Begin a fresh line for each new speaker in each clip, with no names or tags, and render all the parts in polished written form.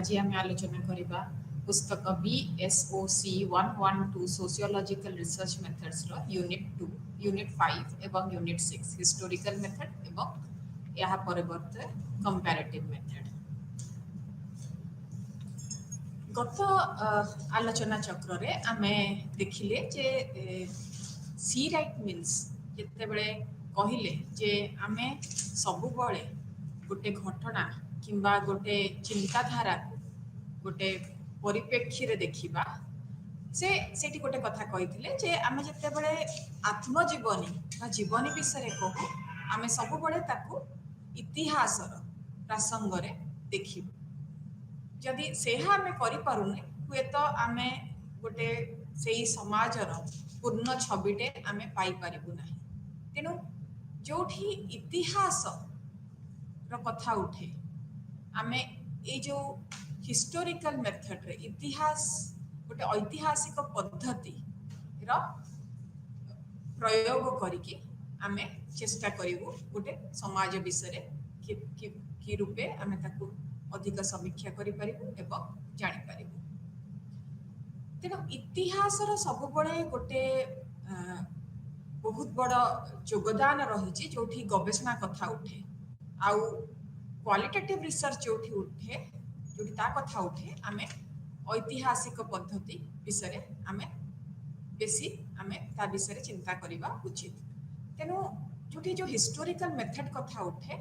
आज आम आलोचना करवा पुस्तक BSOC 112 sociological research methods unit 2 unit 5 एवं यूनिट 6 हिस्टोरिकल मेथड एवं यह परिवर्ते कंपैरेटिव मेथड। गत आलोचना चक्र रे आमे देखिले जे सी राइट मिल्स जेतेबेले कहिले जे आमे सबु बळे गोटे घटना किंबा गोटे चिंताधारा गोटे परिप्रेक्षी रे देखिबा से सेठी गोटे कथा कहिथिले जे आमे जेतेबेले आत्मजीवनी बा जीवनी विषय कहू आमे सबु बळे ताकू इतिहासर प्रसंग रे देखिबा जदि सेहा आमे करि पारुने हुए तो आमे गोटे सेही समाजर पूर्ण छबिटे आमे पाई पारिबु नाही। तेनु जोठी इतिहास रो कथा उठे आमे ए जो हिस्टोरिकल मेथड रे इतिहास गोटे ऐतिहासिक पद्धति रो प्रयोग करिके आमे चेष्टा करिवु गोटे समाज विषय कि रूपे आमे ताकू अधिक समीक्षा करि पारिबु एवं जानि पारिबु। तेनु इतिहास रो सब बळे गोटे बहुत बड़ योगदान रही जोठी गवेषणा कथा उठे आउ क्वालिटेटिव रिसर्च जोठी उठे जोठी ता कथा उठे आमे ऐतिहासिक पद्धति विषय आमे बेसी आमे ता विषय चिंता करिबा उचित। तेनु जोठी जो हिस्टोरिकल मेथड कथा उठे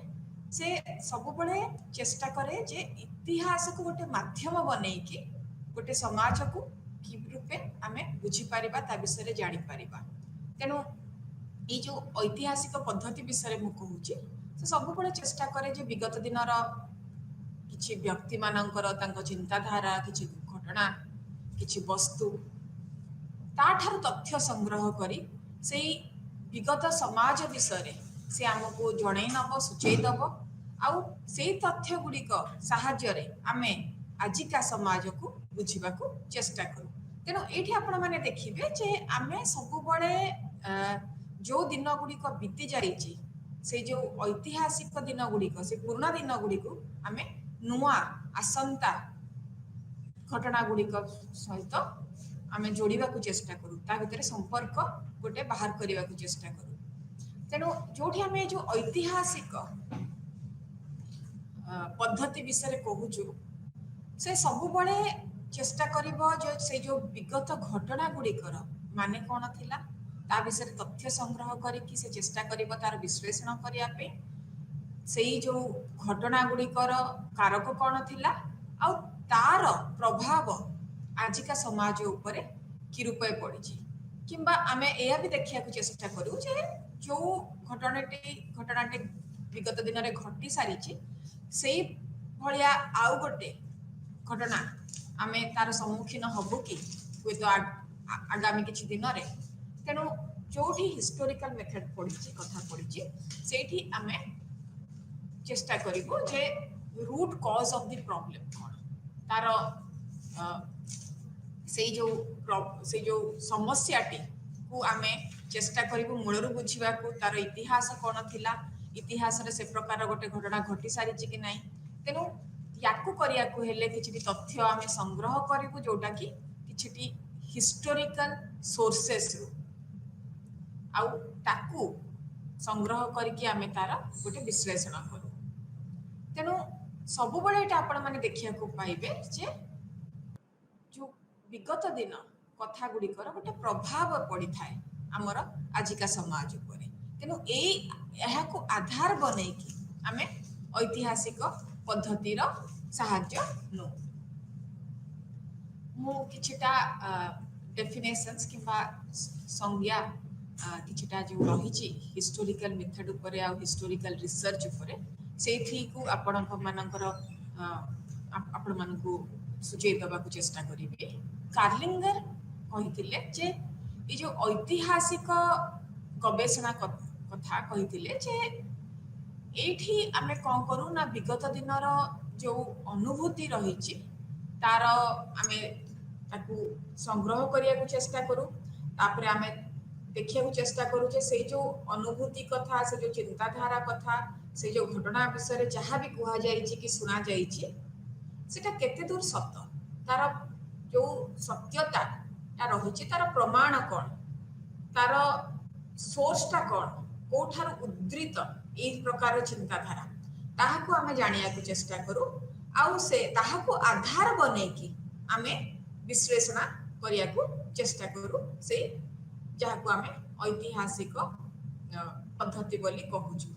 से सब बळे चेष्टा करे जे इतिहास को गोटे माध्यम बनै कि गोटे समाज को कि रूपे आमे बुझी पारिबा ता विषय जानि पारिबा। तेनु ये जो ऐतिहासिक पद्धति विषय मु कहूची से सब बळे चेष्टा करे जे विगत दिनर किछि व्यक्ति मानकर तांको चिंताधारा किछि घटना किछि वस्तु ताठार तथ्य संग्रह करी सेही विगत समाज विषय से आमको जणै नब सूचै दब आउ सेही तथ्य गुड़िक साहाय्य रे आमे आजिका समाज को बुझिबा को चेष्टा करू। तेनो एठी आपण माने देखिबे जे आमे सब बळे जो दिन गुड़िक बीती जाइए से जो ऐतिहासिक दिन गुड़िक से पुराना दिन गुड़िक आमे नुआ आसंता घटना गुड़िक सहित आमे जोड़िबा को चेष्टा करू ता भितर संपर्क गोटे बाहर करबा को चेष्टा करू। तेणु जोठी आमे जो ऐतिहासिक पद्धति विषय कहूचु से सब बळे चेष्टा करिबो जो से जो विगत घटना गुड़िकर माने कोन थिला ता विषय तथ्य संग्रह करिकी से चेष्टा करिबो तार विश्लेषण करिया पे सेही जो घटना गुड़िकर कारक कोन थिला आ तार प्रभाव आजिका समाज उपरे कि रूपे पड़िछि किंबा आमे एया भी देखिया को चेष्टा करू जे जो घटनाटी विगत दिन रे घटी सारिछि सेही भलिया आउ गोटे घटना आमे तार सम्मुखीन हबु कि हुए तो आगामी किछि दिन रे। तेणु जोठी हिस्टोरिकल मेथड पड़ी कथा पड़ी सेठी आमे चेष्टा करिबो जे root cause of the problem on तार से जो समस्याटी को आमे चेष्टा करिबो मूलरु बुझिबा को तार इतिहास कोन थिला इतिहास रे से प्रकार गोटे घटना घटी सारिछि कि नाही। तेणु याकू करिया को हेले किछि तथ्य आमे संग्रह करिबो जोटा कि किछि हिस्टोरिकल सोर्सेस रु आउ ताकू संग्रह करके आमे तार गोटे विश्लेषण करू। तेणु सब बळे एटा आपण माने देखिया को पाइबे जे जो विगत दिन कथा गुड़िकर गोटे प्रभाव पड़ी थाए आमर आजिका समाज उपरे। तेणु यह को आधार बनै कि आमे ऐतिहासिक पद्धतिर साहाय्य नो मु किछिटा डेफिनेशंस किंबा संज्ञा किछिटा जो रही हिस्टोरिकल मेथड उपरे आ हिस्टोरिकल रिसर्च उपरे सेठी को आपण मानकर आपण मानकु सूचय दबा को चेष्टा करिवे। कार्लिंगर कहिथिले जे ए जो ऐतिहासिक गवेषणा कथा कहिथिले जे एठी आमे कोन करू ना विगत दिनर जो अनुभूति रही तार आमे ताकू संग्रह करिया को चेष्टा करू तापरे आमे देखिया चेष्टा करू से जो अनुभूति कथा से जो चिंताधारा कथा से जो घटना विषय जहाँ भी कह कि शुणा सेटा केते दूर सत तार जो सत्यता रही तार प्रमाण कौन तार सोर्सटा कौन कोठार उद्धृत ए प्रकार चिंताधारा ताहाको आमे जानिया को चेष्टा करू आउ से ताहाको आधार बने कि आमे विश्लेषण करिया को चेष्टा करू से जहाको आमे ऐतिहासिक पद्धति बोली कहूछु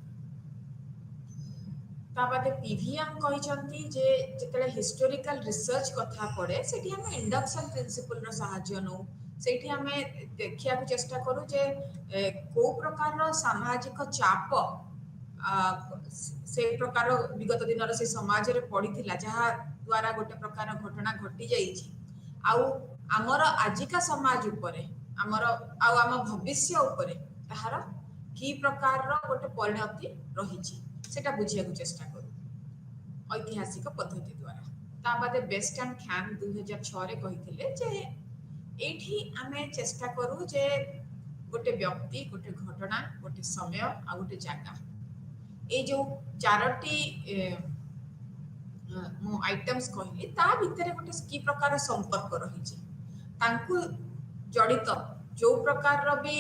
ताबादे पीवीएम कहिसंती जे जेतले हिस्टोरिकल रिसर्च कथा पड़े सेठी हम इंडक्शन प्रिंसिपल रो सहाय्य नो सेठी हमें देखिया को चेष्टा करू जे को प्रकार रो सामाजिक चाप से प्रकार विगत दिन से समाज रे पड़ीथिला जहा द्वारा गोटे प्रकार घटना घटी जाईची आउ हमर आजिका समाज उपरे हमर आउ हम भविष्य उपरे ताहार की प्रकार रो गोटे परिणति रहिची सेटा बुझिया को चेष्टा करू ऐतिहासिक पद्धति द्वारा ता बादे बेस्ट एंड ख्यान 2006 रे कहिथिले जे एठी हमें चेष्टा करू जे गोटे व्यक्ति गोटे घटना गोटे समय आ गोटे जगह ए जो चारोटी मो आइटम्स कहली ता भितरे गोटे की प्रकार संपर्क रही तांकु जड़ित जो प्रकार रो भी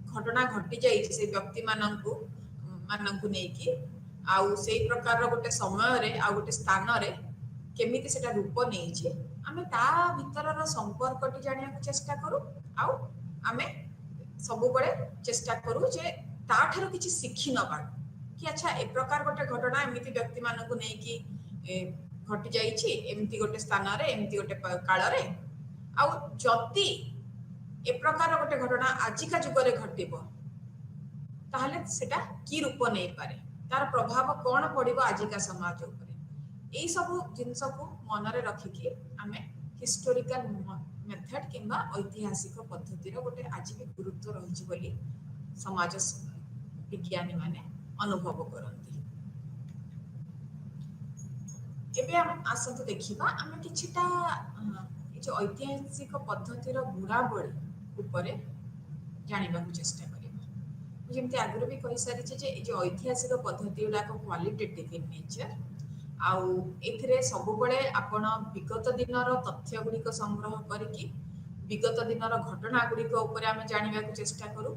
घटना घटी जाई से व्यक्ति मानंकु नेकी आउ से प्रकार रो गोटे समय रे आ गोटे स्थान रे केमिति सेटा रूप नेई छे आमे ता भितर रो संपर्क टी जानिया को चेष्टा करू आउ आमे सबु बळे चेष्टा करू जे ता ठारो किछि सिखि नबा कि अच्छा ए प्रकार गोटे घटना एमिति व्यक्ति मानकु नै कि घटी जाई छी एमिति गोटे स्थान रे एमिति गोटे काल रे आउ जति ए प्रकार गोटे घटना आजिका जुग रे घटिबो ताहले सेटा की रूप नै पारे तार प्रभाव कोन पड़िबो आजिका समाज ऊपर ए सब जिंस को मन रे रखि कि हमें हिस्टोरिकल मेथड किंबा ऐतिहासिक पद्धति रो गोटे आज भी गुरुत्व रही बोली समाज विज्ञानी माने अनुभव करती एबे हम आसंतु देखिबा हम किछिटा जो ऐतिहासिक पद्धति रो गुणावली ऊपर जानिबा को चेष्टा करिबा जेमते आगुर भी कहि सारि जे जो ऐतिहासिक पद्धति उडा को क्वालिटेटिव इन नेचर आउ एथिरे सब बळे आपण विगत दिनर तथ्य गुडी को संग्रह करिकि विगत दिनर घटना गुडी को ऊपर हम जानिबा को चेष्टा करू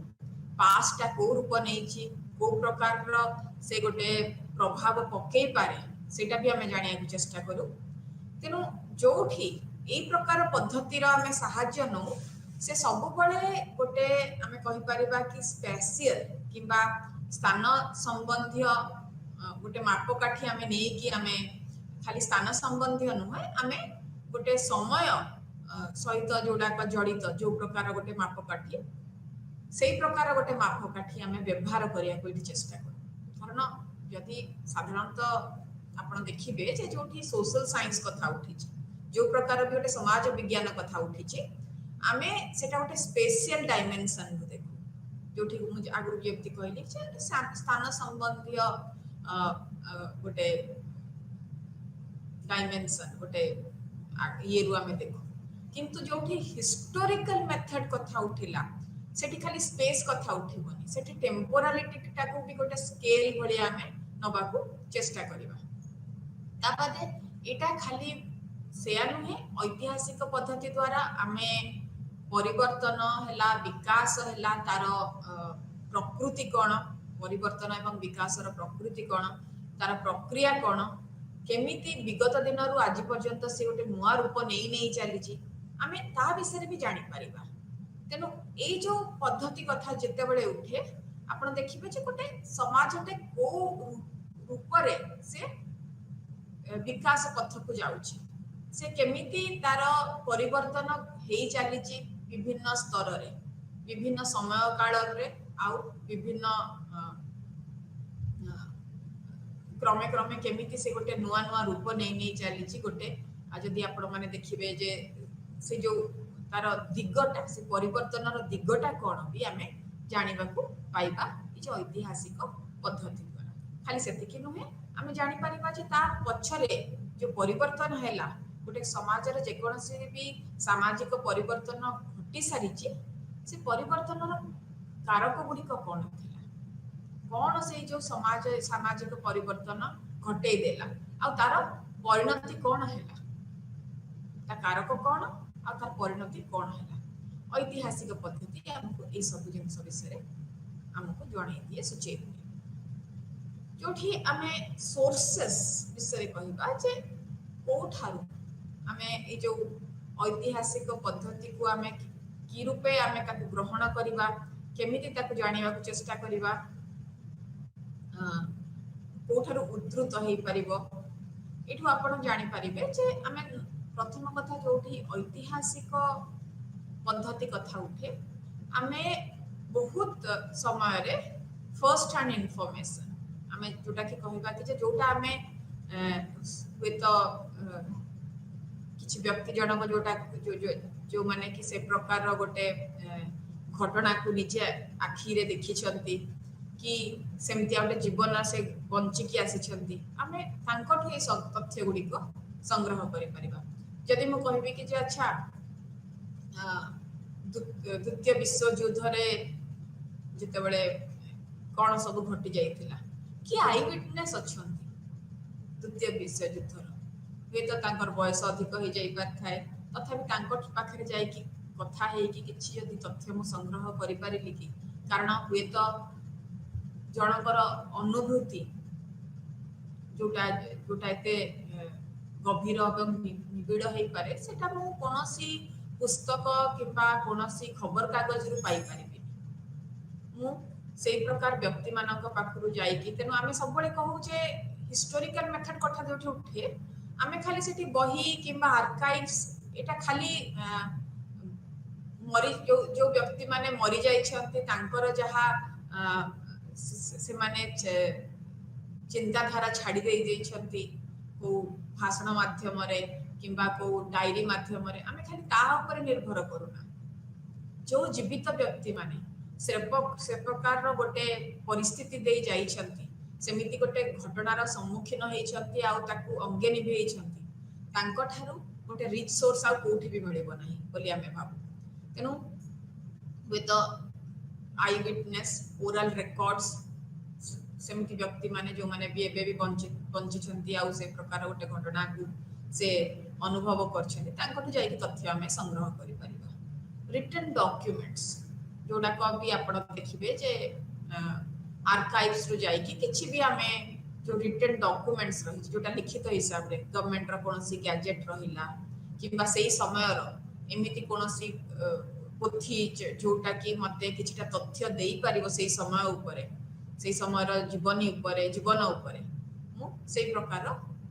पास्टा को रूप नेछि को प्रकार रो से गोटे प्रभाव पकई पारे सेटा भी हमें जानिया को चेष्टा करू तेनु जोठी ए प्रकार पद्धति रो हमें सहाय्य नो से सब बळे गोटे हमें कहि परिबा कि स्पेशियल किबा स्थान संबंधी गोटे मापकाठी हमें नहीं कि हमें खाली स्थान संबंधी नुहे हमें गोटे समय सहित जोड़ा जड़ित जो प्रकार गोटे मापकाठी से प्रकार गोटे मापकाठी हमें व्यवहार करिया को चेष्टा कर कारण यदि साधारणतः आपण देखिबे जे जोठी सोशल साइंस कथा उठी जो प्रकार भी गोटे समाज विज्ञान कथा उठी हमें सेटा गोटे स्पेशल डायमेंशन को देखु जोठी मुझे आगु व्यक्ति कहली जे स्थान संबंधी गोटे डायमेंशन गोटे ये रु हमें देखो किंतु जोठी हिस्टोरिकल मेथड कथा उठिला सेठी खाली स्पेस कथा उठिबनी सेठी टेम्पोरालिटी टाको भी गोटे स्केल भलिया हमें नबा को चेष्टा करिबा ताबादे एटा खाली सेया नुहे ऐतिहासिक पद्धति द्वारा हमें परिवर्तन हैला विकास हैला तार प्रकृति कोन परिवर्तन एवं विकास प्रकृति कोन तार प्रक्रिया कोन केमिति विगत दिन रु आज पर्यंत से गोटे नुआ रूप नहीं नहीं चली आमे ता विषय भी जानि परिबा तेनु ए जो पद्धति कथा जेते बेले उठे आपण देखिबे जे गोटे समाजटे को रूप रे से विकास पथ को जाउची से केमिति तार परिवर्तन हेई चलीची विभिन्न स्तर रे विभिन्न समय काल रे आउ विभिन्न क्रमे क्रमे केमिति से गोटे नुआ नुआ रूप नहीं नहीं चली गोटे जदि आपण माने देखिबे जे से जो तार दिगटा से परिवर्तन दिगटा कौन भी आमे जानिबा को पाइबा ई जो ऐतिहासिक पद्धति द्वारा खाली सेतिकी नुहे आमे जानि परिबा जे ता पछरे जो परिवर्तन हैला गोटे समाज रे जे कोनसे भी सामाजिक परिवर्तन घटी सारिची से परिवर्तन कारक गुडी को कोन थिला कौन से जो समाज सामाजिक परिवर्तन घटे देला आ तार परिणति कौन है, ता कारक कौन आ तार परिणति कौन है। ऐतिहासिक पद्धति हमको ये सब जिनस विषय हमको जणै दिए सूचे दिए। जोठी आमे सोर्सेस विषय कहबा जे कोठारु आमे ए जो ऐतिहासिक पद्धति को आमे की रूपे आमे ताकू ग्रहण करिबा, केमिति ताकू जानिबा को चेष्टा करिबा, कोठारु उद्धृत हेई परिबो। एठू आपण जानि परिबे जे आमे प्रथम कथा जोठी ऐतिहासिक पद्धति कथा उठे, आमे बहुत समय रे फर्स्ट हैंड इन्फॉर्मेशन आमे जोटा कि कहबा कि जे जोटा आमे हुए तो किछि व्यक्ति जनक जोटा जो माने कि से प्रकार गोटे घटना को निजे आखि रे देखि छंती कि सेमती गोटे जीवन से बंची की आसी छंती, आमे तांकठु ए सब तथ्य गुडी को संग्रह करि परिबा। जदि मु कहबी कि जे अच्छा द्वितीय विश्व युद्ध रे जते बळे कोन सब घटी जाइथिला, कि आई विटनेस अछंती द्वितीय विश्व युद्ध रो, हे तो तांकर बयस अधिक हो जाई पार थाए, तथापि तांकर पाखरे जाई कि कथा हे कि किछि यदि तथ्य मु संग्रह करि पारिली कि, कारण हुए तो जनकर अनुभूति जोटा जोटा एते गभीर एवं निबिड़ हो पारे सेटा मु कोनोसी पुस्तक किबा कोनोसी खबर कागज रु पाई पारिबी। मु सेई प्रकार व्यक्ति मानक पाखरु जाई कि तेनु आमे सब बळे कहू जे हिस्टोरिकल मेथड कथा जोठी उठे, आमे खाली सेठी बही किबा आर्काइव्स एटा खाली मरी जो व्यक्ति माने मरी जाई छथि तांकर जहा से माने चिंताधारा छाड़ी दे छथि को भाषण माध्यम रे किबा को डायरी माध्यम रे, आमे खाली ता ऊपर निर्भर करूना। जो जीवित व्यक्ति माने से प्रकार रो गोटे परिस्थिति दे जाई छथि, सेमिति गोटे घटनार सम्मुखीन होई छथि आ ताकू अंगे निभेई छथि, तांको ठारू गोटे रिच सोर्स आ कोठी भी मिलिबो नाही बोली आमे भाबु। तेनु with eye witness oral records सेमिति व्यक्ति माने जो माने भी एबे भी बंची छथि आ से प्रकार गोटे घटना को से अनुभव करछथि, तांको जाई कि तथ्य आमे संग्रह करि परिबा। रिटन डॉक्यूमेंट्स जोडा को भी आपण देखिबे जे आर्काइव्स रु जाई कि किछि भी आमे जो रिटन डॉक्यूमेंट्स रही जोटा लिखित हिसाब रे गवर्नमेंट रा कोनोसी गैजेट रहिला किबा सेही समय रो एमिति कोनोसी पोथी जोटा कि मते किछटा तथ्य देई परिबो सेही समय उपरे, सेही समय रो जीवन उपरे मु सेही प्रकार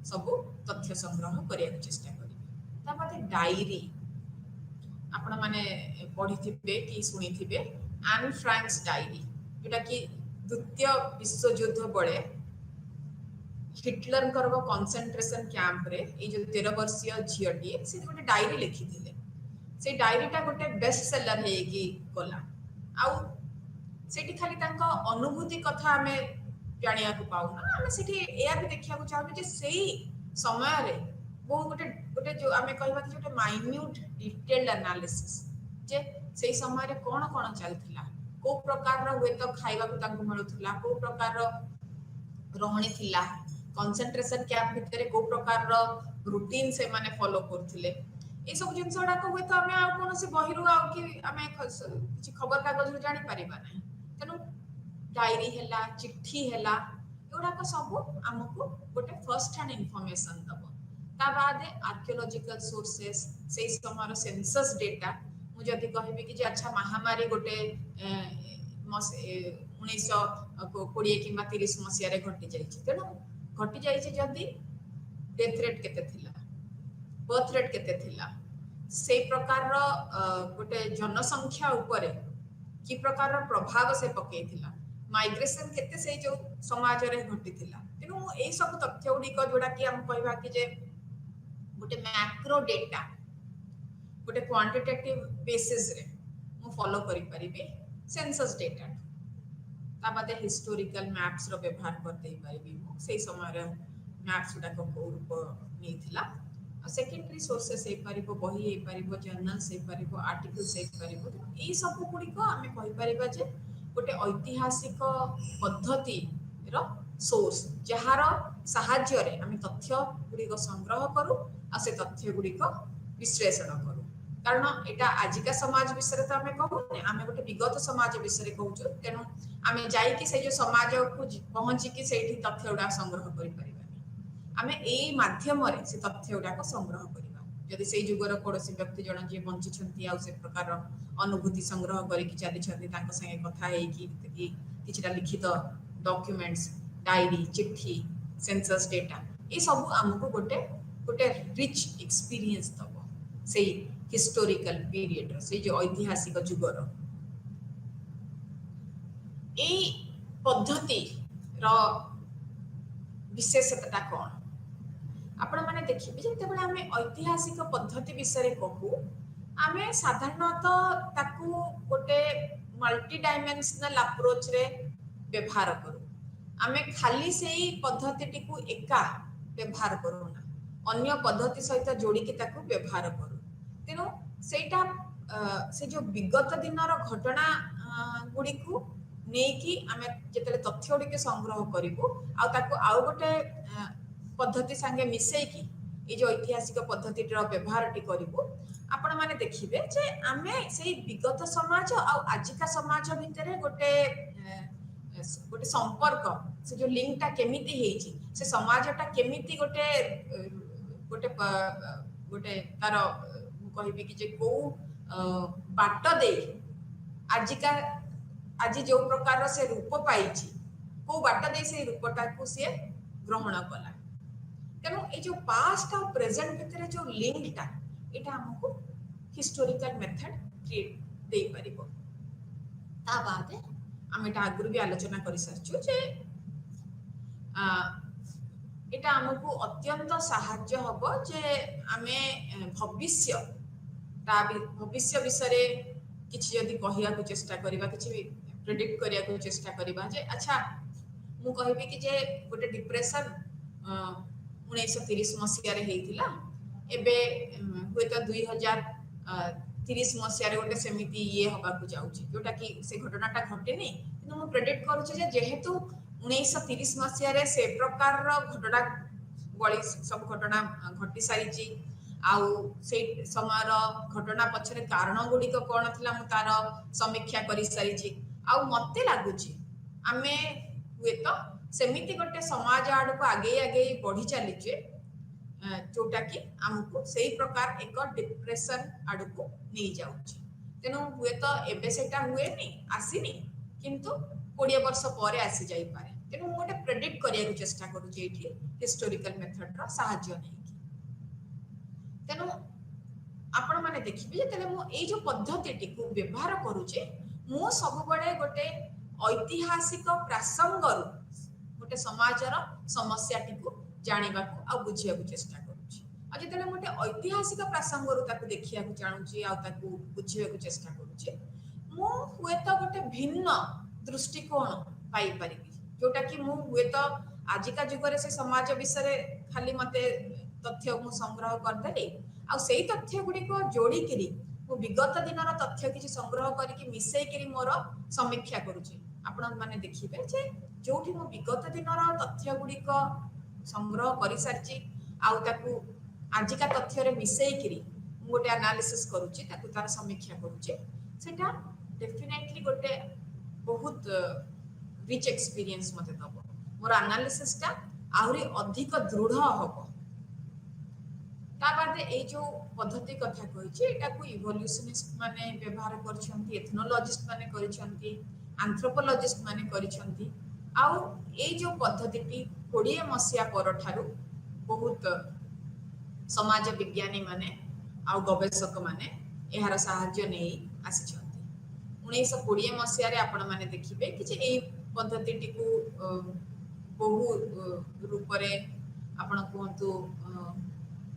सब तथ्य संग्रह करिया चेष्टा करिबे। ता बादे डायरी आपण माने पढिथिबे कि सुनिथिबे एन फ्रांक्स डायरी, जोटा कि द्वितीय विश्व युद्ध बळे हिटलर करबो कंसंट्रेशन कैंप रे ए जो 13 वर्षीय झियटी से गोटे डायरी लिखि थिले। से डायरीटा गोटे बेस्ट सेलर हे कि गला आउ सेठी खाली तांको अनुभूति कथा हमें जानिया को पाउ ना, हमें सेठी एया भी देखिया को चाहबे जे सेही समय रे बहुत गोटे गोटे जो हमें कहबा कि गोटे माइन्यूट डिटेल्ड एनालिसिस जे सेही समय रे कोन कोन चलथिला, को प्रकार रो हुए तो खाइबा को तांको मिलुथिला, को प्रकार रो रहणी थिला, कंसंट्रेशन कैंप भितरे को प्रकार रो रूटीन से माने फॉलो करथिले। ए सब जिंस गुडा को हुए तो हमें आ कोन से बहिरु आ कि हमें किछि खबर कागज रो जानि परिबा नै, तनो डायरी हैला चिट्ठी हैला एउडा को सब हमको गोटे फर्स्ट हैंड इंफॉर्मेशन दबो। ता बादे आर्कियोलॉजिकल सोर्सेस से समय सेंसस डेटा मु जदि कहबी कि जे अच्छा महामारी गोटे 1920 किंबा 30 मसिया रे घटी जाइछि, तेनो घटी जाइछि जदि डेथ रेट केते थिला, बर्थ रेट केते थिला, से प्रकार रो गोटे जनसंख्या ऊपर की प्रकार रो प्रभाव से पकई थिला, माइग्रेशन केते से जो समाज रे घटी थिला। तेनु ए सब तथ्य उडी को जोडा कि हम कहबा कि जे गोटे मैक्रो डेटा गोटे क्वांटिटेटिव बेसिस रे मु फॉलो करि परिबे सेंसस डेटा। ता बादे हिस्टोरिकल मैप्स रो व्यवहार कर देई परिबे मु सेही समय रे मैप्स उडा को रूप नै थिला। सेकेंडरी सोर्सेस हे परिबो, बही हे परिबो, जर्नल्स हे परिबो, आर्टिकल्स हे परिबो। ए सब गुडी को हमें कहि परिबा जे गोटे ऐतिहासिक पद्धति रो सोर्स जहार साहाय्य रे आम तथ्य गुड़िक संग्रह करूँ आ से तथ्य गुड़िक विश्लेषण करूँ कारण एटा आजिका समाज विषय तो आम कहूने आम गोटे विगत समाज विषय कहूँ तेणु आम जाइए से जो समाज को पहुँचिकी से तथ्य गुड़ा संग्रह करें आम यही मध्यम से तथ्य गुड़ाक संग्रह करवा जदि से जुगर कौन व्यक्ति जन जी बंची आ से प्रकार अनुभूति संग्रह करके चली कथा कि लिखित डॉक्यूमेंट्स डायरी चिट्ठी सेंसस डेटा ये सब आमको गोटे गोटे रिच एक्सपीरियंस दब से हिस्टोरिकल पीरियड से जो ऐतिहासिक जुगर ए पद्धति विशेषता कौन आपण मैंने देखिए जिते आम ऐतिहासिक पद्धति विषय कहू आम साधारणतः ताकू गोटे मल्टी डायमेंशनल अप्रोच रे व्यवहार करूँ आम खाली से पद्धति को एका व्यवहार करूना अन्य पद्धति सहित जोड़िकी ताकू व्यवहार करूँ तेणु सेटा से जो विगत दिनर घटना गुड़ी को नेकी आम जिते तथ्य गुड़िक संग्रह करूँ आउ गोटे पद्धति संगे मिसेकी ये जो ऐतिहासिक पद्धति व्यवहार करूँ आपण मैंने देखिए जे आम से विगत समाज आजिका समाज भितर गोटे गोटे संपर्क से जो लिंकटा केमिति हेची से समाजटा केमिति गोटे गोटे गोटे तार कहबी कि जे को बाट दे आजिका आज जो प्रकार से रूप पाई को बाट दे से रूपटा को सी ग्रहण कला तेणु ये जो पास्ट और प्रेजेंट भितर जो लिंकटा एटा हमको हिस्टोरिकल मेथड क्रिएट दे परिबो ता बाद आम एटा आगुरी भी आलोचना कर सारछु जे एटा हमको अत्यंत साहाय्य हबो जे आमे भविष्य भविष्य विषय किछि यदि कहिया को चेष्टा करिबा किछि प्रेडिक्ट करिया को चेष्टा करिबा जे अच्छा मु कहबी कि जे गोटे डिप्रेशन 1930 मसीह रे हेतिला एबे हुए तो 2030 मसीह गोटे सेमिति ये हवा को जाउची जोटा कि से घटनाटा घटेनी किंतु मु प्रेडिक्ट करूची जे जेहेतु 1930 मसीह रे से प्रकार घटना बड़ी सब घटना घटी सारी आउ से समय घटना पछरे कारण गुड़िक कौन थिला मु तार समीक्षा करि सारी आउ मते लागुची आमे हुए तो सेमिति गोटे समाज आड़ को आगे आगे बढ़ी चलीचे जोटा कि आमको से प्रकार एक डिप्रेशन आड़ को नहीं जाउची तेणु हुए तो एबे सेटा हुए नहीं आसीनी किंतु 20 वर्ष पर आसी जाई पारे तेणु मु गोटे प्रेडिक्ट करिया चेष्टा करूची एठी हिस्टोरिकल मेथड रा सहाय्य नहीं तेणु आपण माने देखिबे जे मु ए जो पद्धति को व्यवहार करूचे मु सब बळे गोटे ऐतिहासिक प्रासंग गोटे समाजर समस्या को जानिबा को आ बुझिया को चेष्टा करूची आ जतले मोटे ऐतिहासिक प्रासंग रु ताकू देखिया को चाणुची आ ताकू बुझिया को चेष्टा करूची मु हुए तो गोटे भिन्न दृष्टिकोण पाई परिबी जोटा कि मु हुए तो आजिका जुगरे से समाज विषय खाली मते तथ्य मु संग्रह कर देली आ सेही तथ्य गुडी को जोड़ी करी मु विगत दिनर तथ्य किछि संग्रह करिकि मिसई करी मोर समीक्षा करूची आपण माने देखिबे जे जोठी मु विगत दिनर तथ्य गुडी को संग्रह करि सारची आ ताकू आजिका तथ्य रे मिसई करी मु गोटे एनालिसिस करूची ताकू तार समीक्षा करूची सेटा डेफिनेटली गोटे बहुत रिच एक्सपीरियंस मते दबो मोर एनालिसिस टा आहुरी अधिक दृढ़ हबो ता बादे ए जो पद्धति कथा कहिछि एटा को इवोल्यूशनिस्ट माने व्यवहार करछंती एथनोलॉजिस्ट माने करछंती एंथ्रोपोलॉजिस्ट माने करछंती आउ ए जो पद्धतिटी 20 मसिया पर ठारू बहुत समाज विज्ञानी माने आउ गवेषक माने एहार सहाय्य नै आसिछंती 1920 मसिया रे आपण माने देखिबे कि जे ए पद्धतिटी को बहु रूप रे आपण कहंतु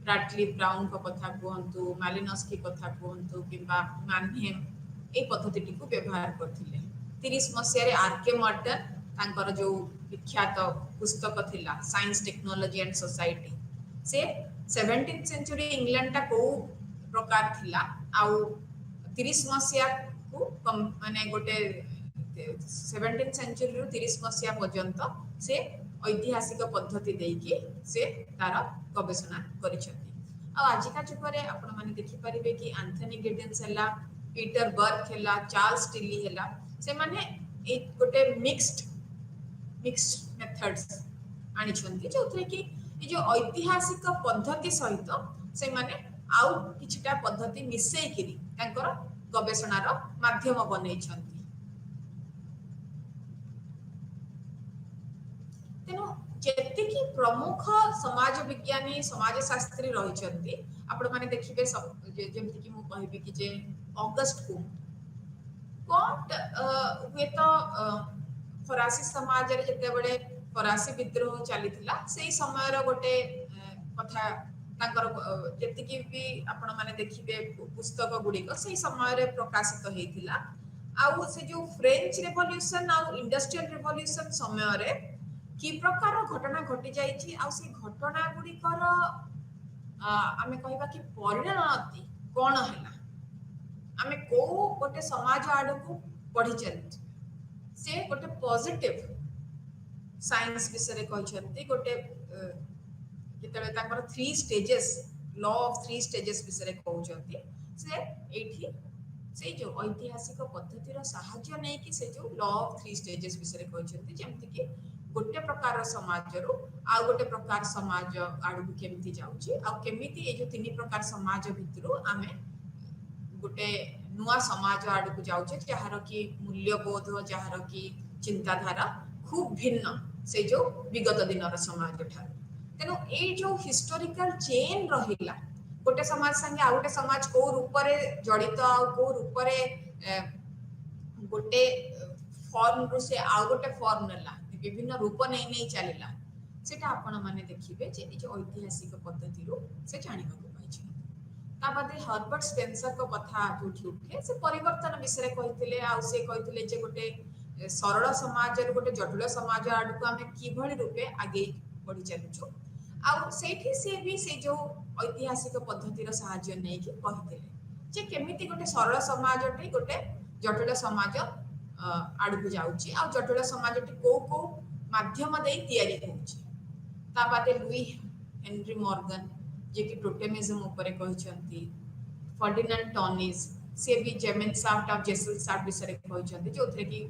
राटली ब्राउन को कथा कहंतु मालिनस्की कथा कहंतु किबा मानहेम ए पद्धतिटी को व्यवहार करथिले 30 मसिया रे आरके मॉर्टन तांकर जो विख्यात पुस्तक थिला साइंस टेक्नोलॉजी एंड सोसाइटी से 17th सेंचुरी इंग्लैंड ता को प्रकार थिला आउ 30 मसिया को माने गोटे 17th सेंचुरी रु 30 मसिया पर्यंत से ऐतिहासिक पद्धति देकी से तार गवेषणा करिसेंती। आजिका जुगे आपण मैंने देखिपारे कि एंथनी गिडेन्स है, पीटर बर्क है, चार्ल्स टिली है, से माने एक गोटे मिक्स्ड मेथड्स आनी जो कि जो ऐतिहासिक पद्धति सहित से माने आउ किछटा पद्धति मिसेइकिरी तांकर गवेषणार माध्यम बनै छंती। तेनो जेतिकी प्रमुख समाज विज्ञानी समाजशास्त्री रही आपण माने देखिबे जेमति कि मु कहबी कि जे ऑगस्ट कॉम्ट हुए तो फरासी समाज रे जते बडे फरासी विद्रोह चलीथिला सेही समय रो गोटे कथा तांकर जेतिकी भी आपण माने देखिबे पुस्तक गुडी को सेही समय रे प्रकाशित हेतिला। आउ से जो फ्रेंच रेवोल्यूशन आउ इंडस्ट्रियल रेवोल्यूशन समय रे कि प्रकार घटना घटी जाइछि आ से घटना गुडी कर आमे कहबा कि परिणति कोन हैला, आमे को गोटे समाज आड़ को पढ़ी चलछि से गोटे पॉजिटिव साइंस विषय कहछन्ती गोटे जेतले ताकर 3 स्टेजेस लॉ ऑफ 3 स्टेजेस विषय कहछन्ती से एठी से जो ऐतिहासिक पद्धति रो सहायता नै कि से जो लॉ ऑफ 3 स्टेजेस विषय कहछन्ती जेमति कि गोटे प्रकार समाज रो आ गोटे प्रकार समाज आड़ को केमति जाउछि आ केमिति ए जो 3 प्रकार समाज भितरो आमे गोटे नुआ समाज आड़ को जाउछे जहार की मूल्यबोध जहार की चिंताधारा खूब भिन्न से जो विगत दिनर समाज ठार। तेनो ए जो हिस्टोरिकल चेन रहिला गोटे समाज संगे आ गोटे समाज को रूप रे जड़ित आ को रूप रे गोटे फॉर्म रो से आ गोटे फॉर्म नला विभिन्न रूप नै नै चलेला सेटा आपण माने देखिबे जे जो ऐतिहासिक पद्धति रो से जानिबा को पाइछि। ता बादे हर्बर्ट स्पेंसर को कथा जोठी उठे से परिवर्तन विषय कहिथिले आ से कहिथिले जे गोटे सरल समाज रो गोटे जटिल समाज आड़ को हमें किभଳି रूपे आगे बढ़ी चलुछु आ सेठी से भी से जो ऐतिहासिक पद्धति रो सहायता नै कि कहिथिले जे केमिति गोटे सरल समाज टे गोटे जटिल समाज आड़ को जाउची आ जटिल समाज टे को माध्यम दे तयारी होउची। ता बादे लुई हेनरी मॉर्गन जे कि टोटेमिज्म ऊपर कहिसंती, फर्डिनेंड टॉनिस से भी जेमेन साफ्ट ऑफ जेसल साफ्ट विषय कहिसंती जोथरे कि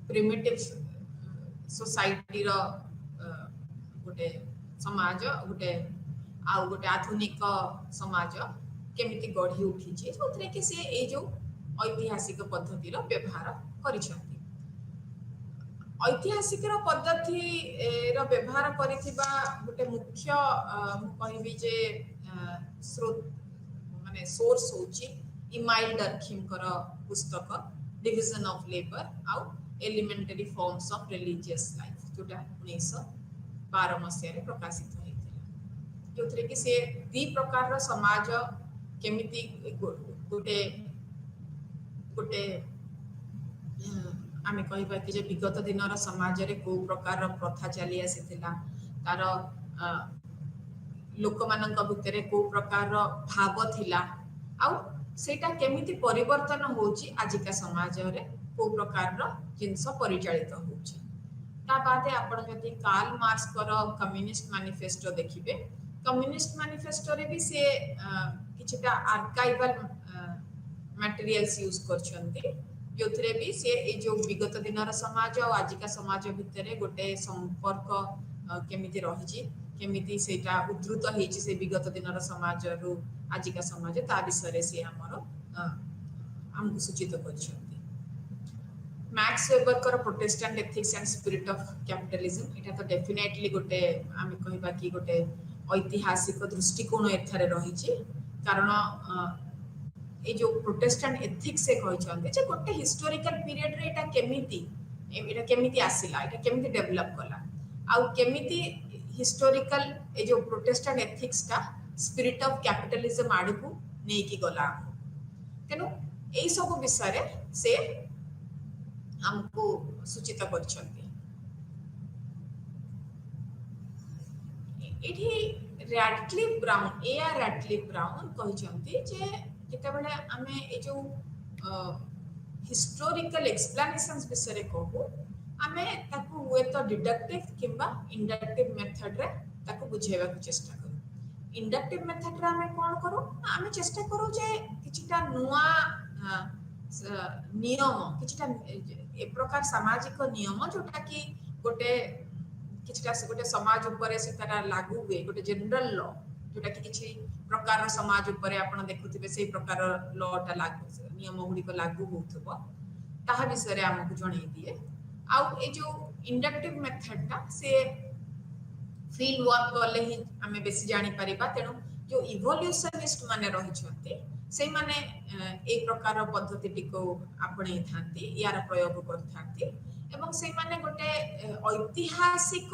प्रिमिटिव सोसाइटी रो गोटे समाज गोटे आ गोटे आधुनिक समाज केमिति गढ़ी उठी जे जोथरे कि से ए जो ऐतिहासिक पद्धति रो व्यवहार करिसंती। ऐतिहासिक पद्धति रो व्यवहार करिथिबा गोटे मुख्य कहबी जे स्रोत माने सोर्स होची इमाइल डर्खिम कर पुस्तक डिविजन ऑफ लेबर आउ elementary forms of religious life जोटा 1912 मसिया रे प्रकाशित होइतिला जोथरे कि से दी प्रकार रो समाज केमिति गोटे गोटे आमे कहबा कि जे विगत दिनर समाज रे को प्रकार प्रथा चली आसीथिला तार लोक मानक भितरे को प्रकार भाव थिला आ सेटा केमिति परिवर्तन होची आजिका समाज रे को प्रकार जिंस परिचालित होची। ता बादे आपण जति कार्ल मार्क्स कर कम्युनिस्ट मैनिफेस्टो देखिबे कम्युनिस्ट मैनिफेस्टो रे भी से किछटा आर्काइवल मटेरियल्स यूज करछन्ती जोथरे भी से ए जो विगत दिनर समाज और आजिका समाज भितरे गोटे संपर्क केमिति रहिछि केमिति सेटा उद्धृत हेछि से विगत दिनर समाज रु आजिका समाज ता विषय से हमर हमकु सूचित करछन्ती। मैक्स वेबर कर Protestant ethics and spirit of capitalism एटा तो डेफिनेटली गोटे आमे कहबा कि गोटे ऐतिहासिक दृष्टिकोण एथरे रहिछि कारण ए जो प्रोटेस्टेंट एथिक्स से कहछन्ते जे गोटे हिस्टोरिकल पीरियड रे एटा केमिति आसिला एटा केमिति डेवलप कला आ केमिति हिस्टोरिकल ए जो प्रोटेस्टेंट एथिक्स का स्पिरिट ऑफ कैपिटलिज्म आड़ को नै कि गला तेनु एई सब विषय रे से हमको सूचित करछन्ते। एठी Radcliffe Brown AR Radcliffe Brown कहछन्ते जे जेते बेले आमे ए जो हिस्टोरिकल एक्सप्लेनेशंस विषय कहू आमे ताकू हुए तो डिडक्टिव किंबा इंडक्टिव मेथड रे ताकू बुझेबा को चेष्टा करू। इंडक्टिव मेथड रे आमे कोन करू, आमे चेष्टा करू जे किछिटा नुआ नियम, किछिटा ए प्रकार सामाजिक नियम जोटा कि गोटे किछिटा से गोटे समाज ऊपर से तारा लागू हुए, गोटे जनरल लॉ जोटा कि किछि प्रकार समाज ऊपर आपण देखुथिबे से प्रकार लॉ टा लागू नियम गुडी को लागू होथबो ताहा विषय रे हमकु जणै दिए। आउ ए जो इंडक्टिव मेथड टा से फील्ड वर्क कले ही आमे बेसी जानि परिबा। तेणु जो इवोल्यूशनिस्ट माने रही छथि से माने एक प्रकार पद्धति टिको आपणे थांती यार प्रयोग करथांती एवं से माने गोटे ऐतिहासिक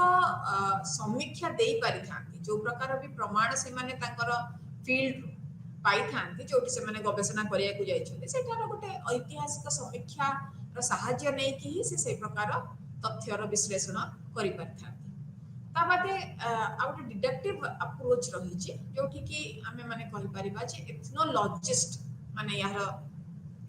समीक्षा देई पारि थांती। जो प्रकार भी प्रमाण से माने ताकर फील्ड पाई थांती जोटी से माने गवेषणा करिया को जाय छथि सेठार गोटे ऐतिहासिक समीक्षा रो सहाय्य नै कि से प्रकार तथ्यर विश्लेषण करि पारथांती। ता बादे आ गोटे डिडक्टिव अप्रोच रही छि जोठी कि आमे माने कहि परिबा जे एथनोलॉजिस्ट माने यार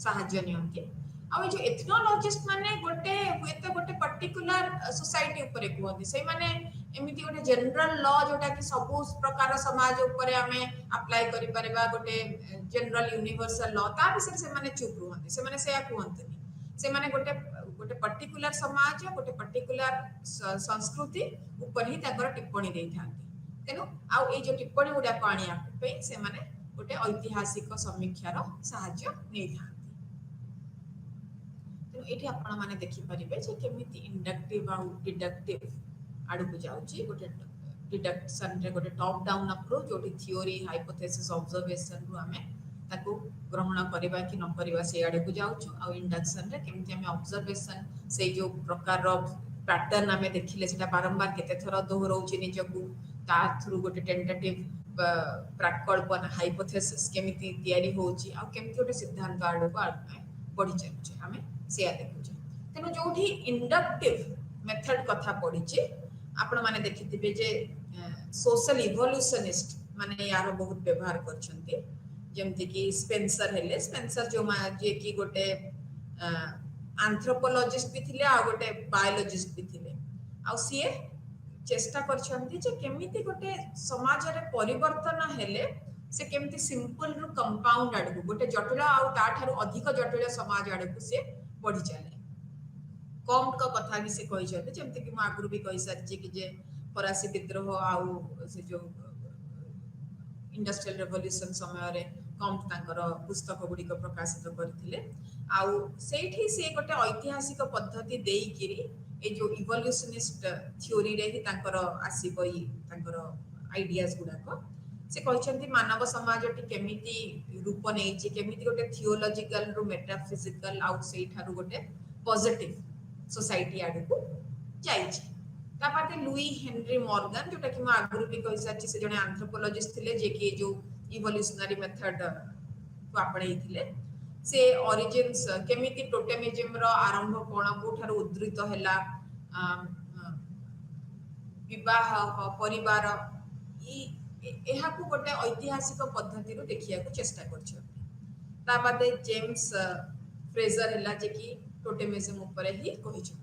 सहाय्य नियंती। आ जो एथनोलॉजिस्ट माने गोटे हुएत गोटे पर्टिकुलर सोसाइटी ऊपर कहते से माने एमिति गोटे जनरल लॉ जोटा कि सब प्रकार समाज ऊपर आमे अप्लाई करि परबा गोटे जनरल यूनिवर्सल लॉ ता विषय से माने चुप रहंती। से माने सेया कहंतनी से माने गोटे गोटे पर्टिकुलर समाज गोटे पर्टिकुलर संस्कृति ऊपर ही ताकर टिप्पणी देई थांती। तेनु आ ए जो टिप्पणी गुडा पाणिया पे से माने गोटे ऐतिहासिक समीक्षार सहाय्य नै थांती। एठी आपण माने देखि परिबे जे केमिति इंडक्टिव आ डिडक्टिव आडू को जाउची। गोटे डिडक्शन रे गोटे टॉप डाउन अप्रोच जोटी थ्योरी हाइपोथेसिस ऑब्जर्वेशन रु हमें ताको ग्रहण करबा कि न करबा से आडू को जाउछु। आ इंडक्शन रे केमिति हमें ऑब्जर्वेशन से जो प्रकार रो पैटर्न हमें देखिले सेटा बारंबार केते थरा दोहराउची निजकू ता थ्रू गोटे टेंटेटिव प्राकल्पना हाइपोथेसिस केमिति तयारी होची आ केमिति गोटे सिद्धांत आडू को बढ़ी चलुचे हमें सेया देखुचे। तेनु जोठी इंडक्टिव मेथड कथा पडिचे आपण माने देखिथिबे जे सोशल इवोल्यूशनिस्ट माने यार बहुत व्यवहार करछन्ती। जेमति कि स्पेंसर हेले स्पेंसर जो जे कि गोटे एंथ्रोपोलॉजिस्ट भी थिले आ गोटे बायोलॉजिस्ट भी थिले। आ सीए चेष्टा करछन्ती जे केमिति गोटे समाज रे परिवर्तन हेले से केमिति सिंपल रु कंपाउंड आडू गोटे जटिल आ ताठारु अधिक जटिल समाज आडू से बढ़ी चले। कॉम्ट का कथा भी से कहि छथि जेमति कि आगुरु भी कहि सारछि कि जे फरासी विद्रोह आउ से जो इंडस्ट्रियल रेवोल्यूशन समय रे कॉम्ट तांकर पुस्तक गुडी को प्रकाशित करथिले। आउ सेठी से गोटे ऐतिहासिक पद्धति देई किरी ए जो इवोल्यूशनिस्ट थ्योरी रे ही तांकर आसीबई तांकर आइडियाज गुडा को से कहछन्ती मानव समाजटी केमिति रूप नेछि केमिति गोटे थियोलॉजिकल रु मेटाफिजिकल आउ सेठारु गोटे पॉजिटिव सोसाइटी आडू को जाइछि। ता पाते लुई हेनरी मॉर्गन जोटा कि म आगुरु भी कहि सारछि से जने एंथ्रोपोलॉजिस्ट थिले जे कि जो इवोल्यूशनरी मेथड को आपणै थिले। से ओरिजिन्स केमिति टोटेमिज्म रो आरंभ कोन कोठारु उद्धृत हैला विवाह परिवार एहा को गोटे ऐतिहासिक पद्धति रो देखिया को चेष्टा करछथि। ता बादे जेम्स फ्रेजर हैला जे कि टोटेमिज्म ऊपर ही कहि छथि।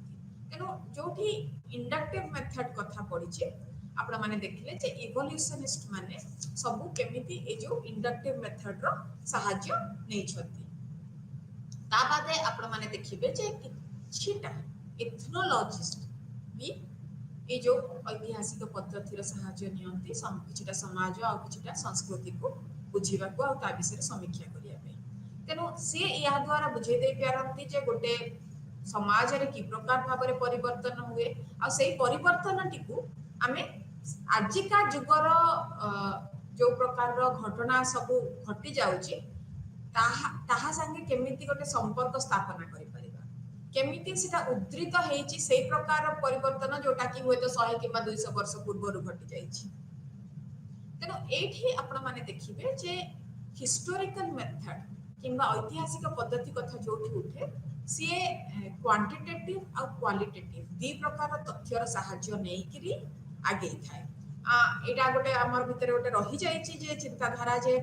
तेनो जोठी इंडक्टिव मेथड कथा पडिचे आपण माने देखिले जे इवोल्यूशनिस्ट माने सब केमिति ए जो इंडक्टिव मेथड रो सहाय्य नै छथि। ता बादे आपण माने देखिबे जे किछिटा एथनोलॉजिस्ट भी ए जो ऐतिहासिक पद्धतिर सहाय्य नियंती किछिटा समाज आ किछिटा संस्कृति को बुझीबा को आ ता विषय समीक्षा करिया पे। तेनु से या द्वारा बुझे दे पारंती जे गोटे समाज रे की प्रकार भाबरे परिवर्तन हुए आ सेही परिवर्तन टिकु आमे आजिका जुगर जो प्रकार रो घटना सब घटी जाउची ताहा संगे केमिति गोटे संपर्क स्थापना करि परिबा केमिति सेटा उद्धृत हेछि से प्रकार परिवर्तन जोटा कि होय तो 100 किबा 200 वर्ष पूर्व घटी जाइछि। तेनो एठी आपण माने देखिबे जे हिस्टोरिकल मेथड किंबा ऐतिहासिक पद्धति कथा जोठी उठे सी क्वांटिटेटिव आ क्वालिटेटिव दी प्रकार तथ्यर सहाय्य नै करी आगे थाए। एटा गोटे हमर भितर गोटे रही जाइछि जे चिंताधारा जे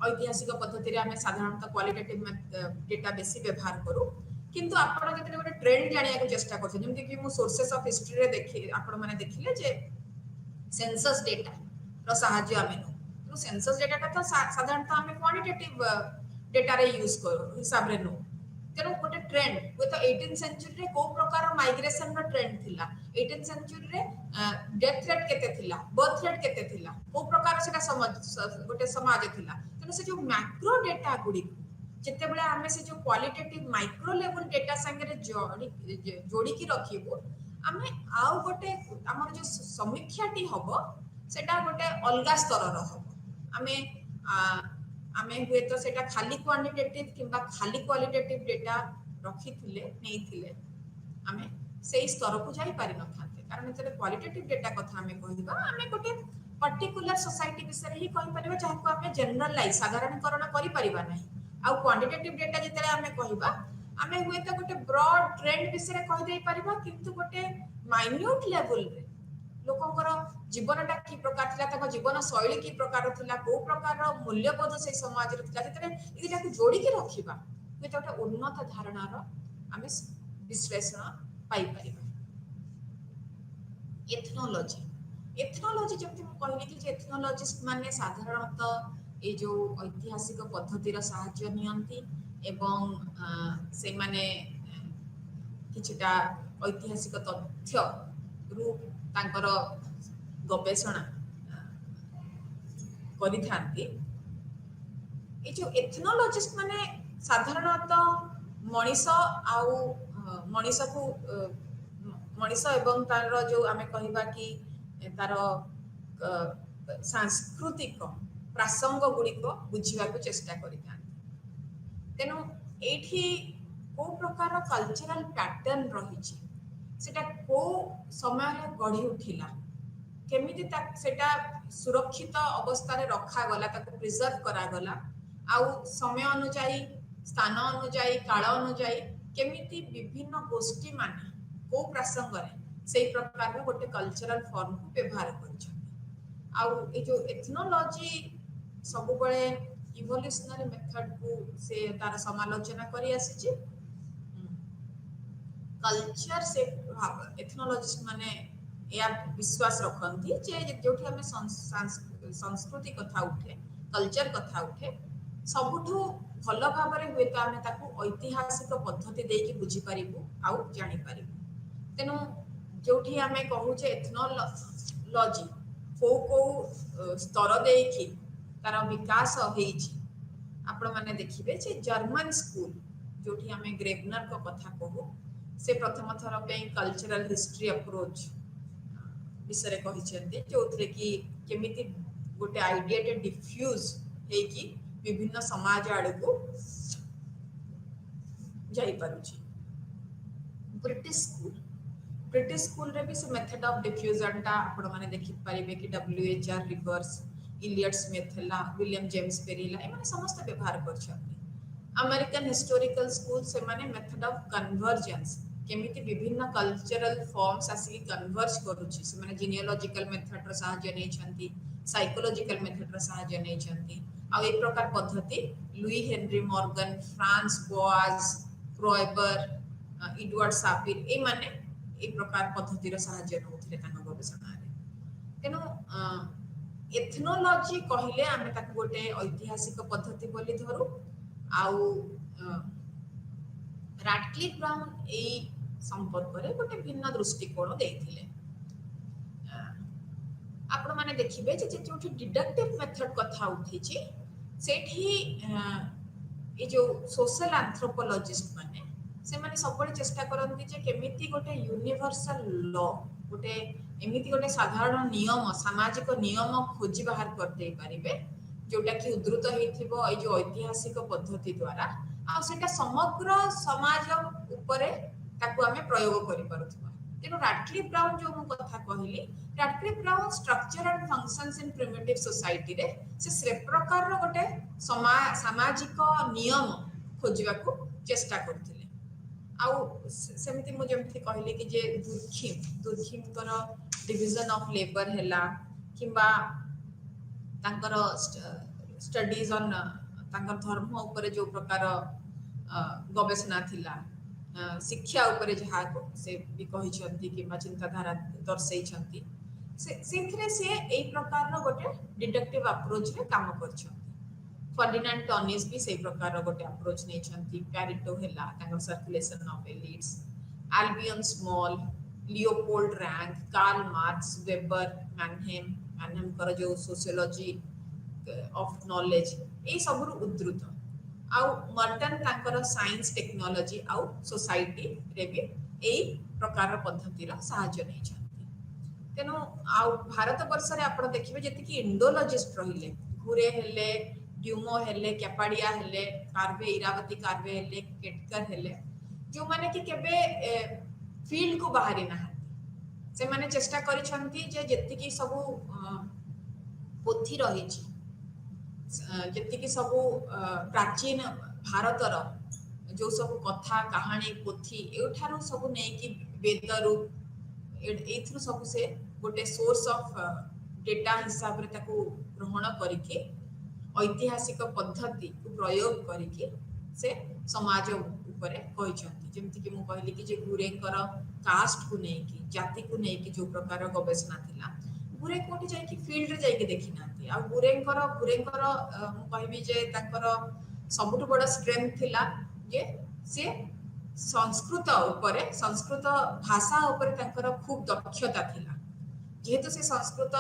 ऐतिहासिक पद्धति रे हमें साधारणतः क्वालिटेटिव डेटा बेसी व्यवहार करू किंतु आपण जते गोटे ट्रेंड जानिया को चेष्टा करछन जेमति कि मु सोर्सेस ऑफ हिस्ट्री रे देखि आपण माने देखिले जे सेंसस डेटा रो साहाय्य आमे नो तो सेंसस डेटा का तो साधारणतः आमे क्वांटिटेटिव डेटा रे यूज करू हिसाब रे नो तेनो गोटे ट्रेंड वो तो 18th सेंचुरी रे को प्रकार माइग्रेशन रो ट्रेंड थिला 18th सेंचुरी रे डेथ रेट केते थिला बर्थ रेट केते थिला को प्रकार सेटा समाज गोटे समाज थिला तेनो से जो मैक्रो डेटा गुडी जेते बेले हमें से जो क्वालिटेटिव माइक्रो लेवल डेटा संगे रे जोड़ी की रखिबो हमें आउ गोटे हमर जो समीक्षाटी हबो सेटा गोटे अलगा स्तर रो हबो हमें आमे हुए तो सेटा खाली क्वांटिटेटिव किंबा खाली क्वालिटेटिव डेटा रखिथिले नेइथिले आमे सेही स्तर को जाई पारि नथाते कारण जते क्वालिटेटिव डेटा कथा आमे कहिबा आमे गोटे पर्टिकुलर सोसाइटी विषय ही कहि परिबा जाहाको आमे जनरलाइज साधारणीकरण करि परिबा नाही आ क्वांटिटेटिव डेटा जते आमे कहिबा आमे हुए तो गोटे ब्रॉड ट्रेंड विषय कहि देई परिबा किंतु गोटे माइन्यूट लेवल रे लोकंकर जीवनटा की प्रकार थिला तक जीवन शैली की प्रकार थिला को प्रकार मूल्यबोध से समाज रे थिला जते इदिटा को जोड़ी के रखिबा वे तो उन्नत धारणा रो आमे विश्लेषण पाई परिबा एथनोलॉजी जब हम कहली कि एथनोलॉजिस्ट माने साधारणतः ए जो ऐतिहासिक पद्धति रो सहाय्य नियंती एवं से माने किछटा ऐतिहासिक तथ्य रूप तांकर गवेषणा करि थांती ए जो एथनोलॉजिस्ट माने साधारणतः मनीष आउ मनीष को मनीष एवं तार जो आमे कहिबा कि तार सांस्कृतिक प्रासंग गुडी को बुझिबा को चेष्टा करि थांती तेनो एठी को प्रकार कल्चरल पैटर्न रही छी सेटा को समय रे गढ़ी उठिला केमिति सेटा सुरक्षित अवस्था रे रखा गला ताको प्रिजर्व करा गला आउ समय अनुसार स्थान अनुसार काल अनुसार केमिति विभिन्न गोष्ठी माने को प्रसंग रे सेही प्रकार रो गोटे कल्चरल फॉर्म को व्यवहार करछन आउ ए जो एथनोलॉजी सब बळे इवोल्यूशनरी मेथड को से तार समालोचना करी आसी कल्चर से एथनोलॉजिस्ट माने या विश्वास रखती जे जोठी हमें संस्कृति कथा उठे कल्चर कथा उठे सबुठु भल भाव में हुए तो आम ताकू ऐतिहासिक पद्धति देकी बुझी पारिबु आउ जानि पारिबु तेनु जोठी आम कहूचे एथनोलॉजी को स्तर देकी तार विकास होईछि आपण माने देखिबे जे जर्मन स्कूल जोठी आम ग्रेबनर को कथा कहू से प्रथम थर पे कल्चरल हिस्ट्री अप्रोच विषय कहिसेंती जोथरे कि केमिति गोटे आइडिया डिफ्यूज हे कि विभिन्न समाज आड़ को जाई पारुची ब्रिटिश स्कूल रे भी से मेथड ऑफ डिफ्यूजन ता आपण माने देखि परिबे कि डब्ल्यूएचआर रिवर्स इलियट स्मिथ ला विलियम जेम्स पेरी ला एमाने समस्त व्यवहार करछथि अमेरिकन हिस्टोरिकल स्कूल से माने मेथड ऑफ कन्वर्जेंस केमिति विभिन्न कल्चरल फॉर्म्स आसी कन्वर्ज करूची से माने जीनियोलॉजिकल मेथड रो सहाय्य नै छंती साइकोलॉजिकल मेथड रो सहाय्य नै छंती आ एक प्रकार पद्धति Louis Henry Morgan Franz Boas Kroeber Edward Sapir ए माने एक प्रकार पद्धति रो सहाय्य नउथिले तांग गवेषणा रे तेनो एथनोलॉजी कहिले आमे ताक गोटे ऐतिहासिक पद्धति बोली धरू आउ राटक्लिफ ब्राउन ए संपर्क रे गोटे भिन्न दृष्टिकोण देथिले आपण माने देखिबे जे जोठी डिडक्टिव मेथड कथा उठिछि सेठी ए जो सोशल एंथ्रोपोलॉजिस्ट माने से माने सबले चेष्टा करंती जे केमिति गोटे यूनिवर्सल लॉ गोटे एमिति गोटे साधारण नियम सामाजिक नियम खोजी बाहर कर दे पारिबे जोटा कि उद्धृत हेथिबो ए जो ऐतिहासिक पद्धति द्वारा आ सेटा समग्र समाज ऊपर ताकू हमें प्रयोग करि पारुथबा तेनो राटक्लिफ ब्राउन जो मु कथा कहली Radcliffe Brown structure and functions in primitive society रे से प्रकार रो गोटे सामाजिक नियम खोजिबा को चेष्टा करथिले आउ सेमिति मु जेमथि कहली कि जे दुर्खिम कर डिवीजन ऑफ लेबर हैला किबा तांकर स्टडीज ऑन तांकर धर्म ऊपर जो प्रकार गवेषणा थिला शिक्षा उपरे जहाँ को से भी कही कि चिंताधारा दर्शई से एई प्रकार गोटे डिडक्टिव अप्रोच रे काम कर फर्डिनांड टॉनिस भी से प्रकार गोटे अप्रोच नहीं पैरेटो हैला तांको circulation of elites Albion Small Leopold Ranke Karl Marx Weber Mannheim कर जो सोशियोलॉजी ऑफ नॉलेज ए सब उद्धृत आउ मर्टन तांकर साइंस टेक्नोलॉजी आउ सोसाइटी रे भी एई प्रकार पद्धति रा सहायता नै छथि तेनो आउ भारत वर्ष रे आपण देखिबे जति कि इंडोलॉजिस्ट रहिले घुरे हेले ड्यूमो हेले कैपाडिया हेले कार्वे इरावती कार्वे हेले केटकर हेले जो माने कि केबे फील्ड को बाहरी ना से माने चेष्टा करिसंती जे जति कि सब पोथी रहिछि जति सब प्राचीन भारतर जो सब कथा कहानी पोथी एठारु सब नै कि वेद रूप एथरु सब से गोटे सोर्स ऑफ डेटा हिसाब रे ताको ग्रहण करिके ऐतिहासिक पद्धति को प्रयोग करिके से समाज उपरे कहिसंती जेमति कि मु कहली कि जे गुरेकर कास्ट को नै कि जाति को नै कि जो प्रकार गवेषणा थिला गुरे कोठी जाय कि फील्ड रे जाय के देखि नांती आ गुरेकर मु कहबी जे ताकर सबुठ बड़ स्ट्रेंथ थिला जे से संस्कृत उपरे संस्कृत भाषा उपरे ताकर खूब दक्षता थिला जेहेतु से संस्कृत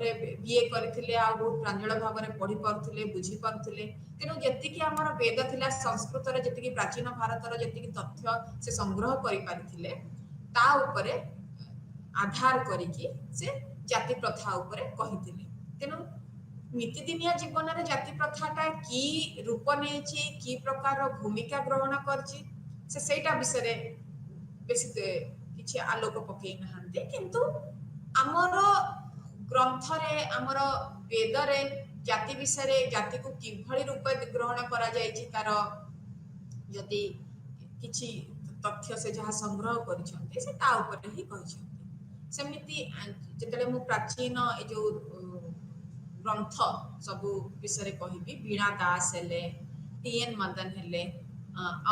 रे बीए करथिले आ बहुत प्रांजल भाव रे पढ़ी पारथिले बुझी पारथिले तेनु जति कि हमर वेद थिला संस्कृत रे जति कि प्राचीन भारत रे जति कि तथ्य से संग्रह करि पारथिले ता उपरे आधार करिकि से जाति प्रथा उपरे कहिथिले तेनु नित्यदिनिया जीवन रे जाति प्रथाटा की रूप नेछि की प्रकार भूमिका ग्रहण करछि से सेटा विषय रे बेसी किछि आलोक पकई नहांते किंतु आमर ग्रंथ रे आमर वेद रे जाति विषय रे जाति को किभଳି रूप ग्रहण करा जायछि तार यदि किछि तथ्य से जहाँ संग्रह करिसंते से ता ऊपर ही कहिसंते सेमिति जेतले मु प्राचीन ए जो ग्रंथ सब विषय रे कहिबी वीणा दास हेले टीएन मदन हेले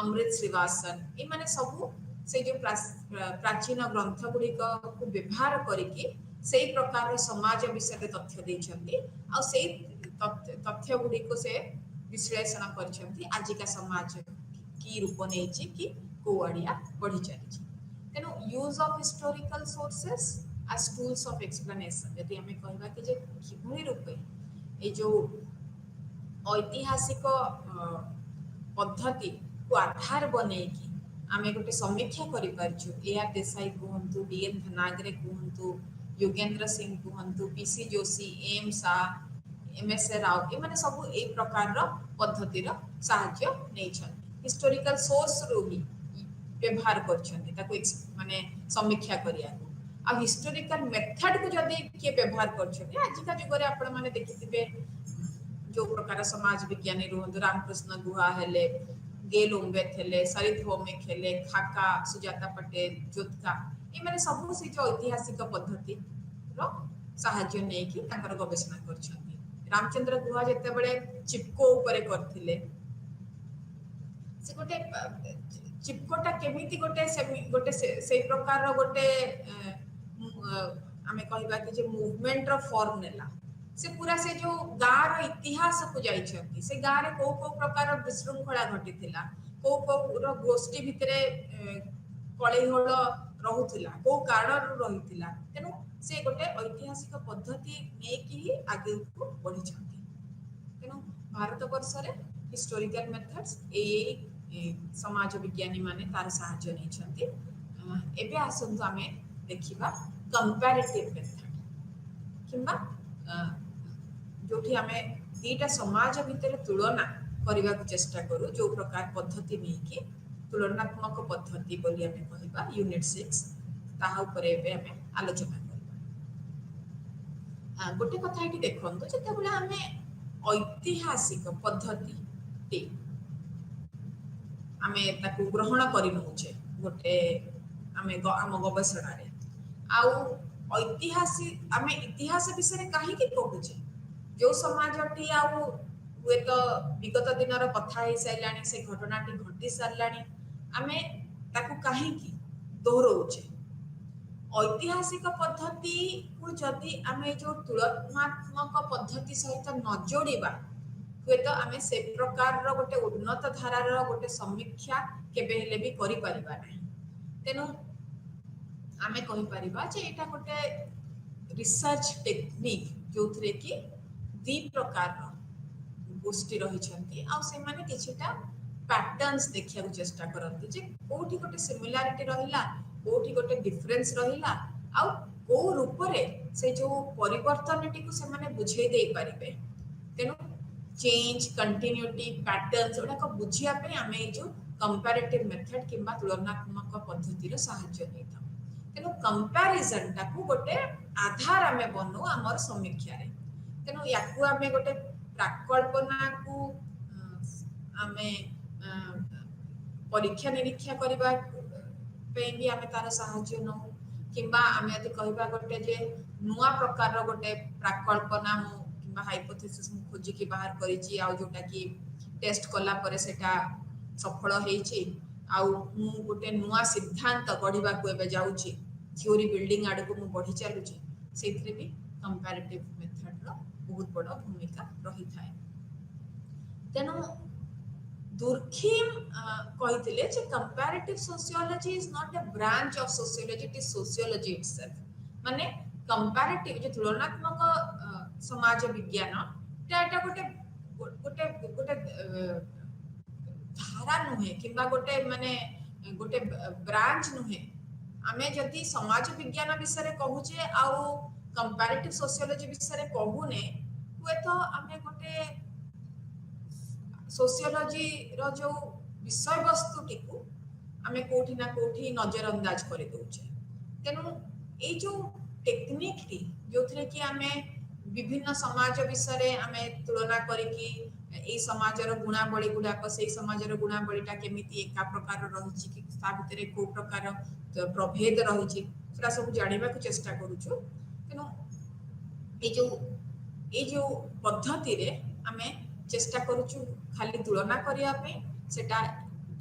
अमृत श्रीवासन ए माने सब से जो प्राचीन ग्रंथ गुड़ी को व्यवहार करके से प्रकार समाज विषय तथ्य देछंती आ से तथ्य गुड़ी को से विश्लेषण करछंती आजिका समाज की रूप नेछि कि कोआडिया बढ़ी चली तेनो use of historical sources as tools of explanation यदि हमें कहबा कि जे किभଳି रूपे ए जो ऐतिहासिक पद्धति को आधार बने कि आमे गोटे समीक्षा करि परछु एआर देसाई कहंतु डीएन धनागरे कहंतु योगेंद्र सिंह कहंतु पीसी जोशी एम सा एमएस राव ए माने सब ए प्रकार रो पद्धति रो सहायता नै छथि हिस्टोरिकल सोर्स रो ही व्यवहार करछथि ताको माने समीक्षा करिया आ हिस्टोरिकल मेथड को जदि के व्यवहार करछथि आजिका जुग रे आपण माने देखिथिबे जो प्रकार समाज विज्ञानी रहंतु रामकृष्ण गुहा हेले गेल उम्बेत हेले सरित भौमिक हेले खाका सुजाता पटेल जोतका ए माने सब से जो ऐतिहासिक पद्धति रो सहायता नै कि ताकर गवेषणा करछथि रामचंद्र गुहा जते बेले चिपको ऊपर करथिले से गोटे चिपकोटा केमिति गोटे से प्रकार रो गोटे आमे कहबा कि जे मूवमेंट रो फॉर्म नेला से पूरा से जो गाँव रो इतिहास को जाई छथि से गाँव रे को प्रकार विशृंखला घटिथिला को गोष्ठी भितरे कलेहोल रहुथिला को कारण रहिथिला तेनु से गोटे ऐतिहासिक पद्धति नै कि आगे को बढ़ी छथि तेनु भारत वर्ष रे हिस्टोरिकल मेथड्स ए समाज विज्ञानी माने तार सहायता नै छथि एबे आसंतु आमे देखिबा कंपैरेटिव मेथड किंबा जोठी आमे दीटा समाज भितर तुलना करबा को चेष्टा करू जो प्रकार पद्धति नै कि तुलनात्मक पद्धति बोली आमे कहबा यूनिट 6 ताहा ऊपर एबे आमे आलोचना करबा गोटे कथा एठी देखंतु जते बेला आमे ऐतिहासिक पद्धति टी आमे ताकू ग्रहण करि नउछे गोटे आमे आम गवेषणा रे आउ ऐतिहासिक आमे इतिहास विषय काहे कि कहूचे जो समाजटी आउ हुए तो विगत दिन कथा ही साराणी से घटनाटी घटी साराणी आमे ताकू कहीं दोहराउचे ऐतिहासिक पद्धति को जदि आमे जो तुलनात्मक पद्धति सहित न जोड़िबा हुए तो आमे से प्रकार रो गोटे उन्नत धारार गोटे समीक्षा केबे हेले भी करि परिबा नै तेनु आमे कहि परिबा जे एटा गोटे रिसर्च टेक्निक जो थरे कि दी प्रकार रो गोष्ठी रही आ से माने किछटा पैटर्न्स देखिया चेष्टा करते जे कोठी गोटे सिमिलारिटी रहिला कोठी गोटे डिफरेंस रहिला आ को रूप रे से जो परिवर्तनटी को से माने बुझे दे पारिबे तेनु चेंज कंटिन्यूटी पैटर्न्स ओडा को बुझिया पे हमें जो कंपैरेटिव मेथड किंबा तुलनात्मक पद्धति रो सहायता लेता तेनु कंपैरिजन टा को गोटे आधार हमें बनो हमर समीक्षा रे तेनु याकू हमें गोटे प्राकल्पना को आमे परीक्षा निरीक्षा करबा पे भी आमे तार सहायता न किंबा आमे यदि कहबा गोटे जे नुआ प्रकार रो गोटे प्राकल्पना मु किंबा हाइपोथेसिस मु खोजी के बाहर करिछि आ जोटा कि टेस्ट कला परे सेटा सफल हेछि आ मु गोटे नुआ सिद्धांत गढिबा को एबे जाउछि थ्योरी बिल्डिंग आड़ को मु बढ़ी चलुछि सेथरे भी कंपैरेटिव मेथड रो बहुत बड़ भूमिका रही थाए तेनु दुर्खिम कहिथिले जे comparative sociology is not a branch of sociology it is sociology itself माने कंपैरेटिव जे तुलनात्मक समाज विज्ञान एटा गोटे गोटे गोटे धारा नुहे किंबा गोटे माने गोटे ब्रांच नुहे आमे जदि समाज विज्ञान विषय कहूचे आउ कंपैरेटिव सोशियोलॉजी विषय कहूने हुए तो आमे गोटे सोशियोलॉजी रो जो विषय वस्तु टिकू आमे कोठी ना कोठी नजरअंदाज कर दोचे तेनु ए जो टेक्निक टी जो थरे कि आमे विभिन्न समाज विषय आमे तुलना करिकी ए समाज रो गुणावली गुडाक से समाज रो गुणावलीटा केमिति एका प्रकार रहिछि कि ता भितरे को प्रकार प्रभेद रहिछि सेटा सब जानिबा को चेष्टा करूछु तेनु ए जो पद्धति रे आमे चेष्टा करूछु खाली तुलना करिया पे सेटा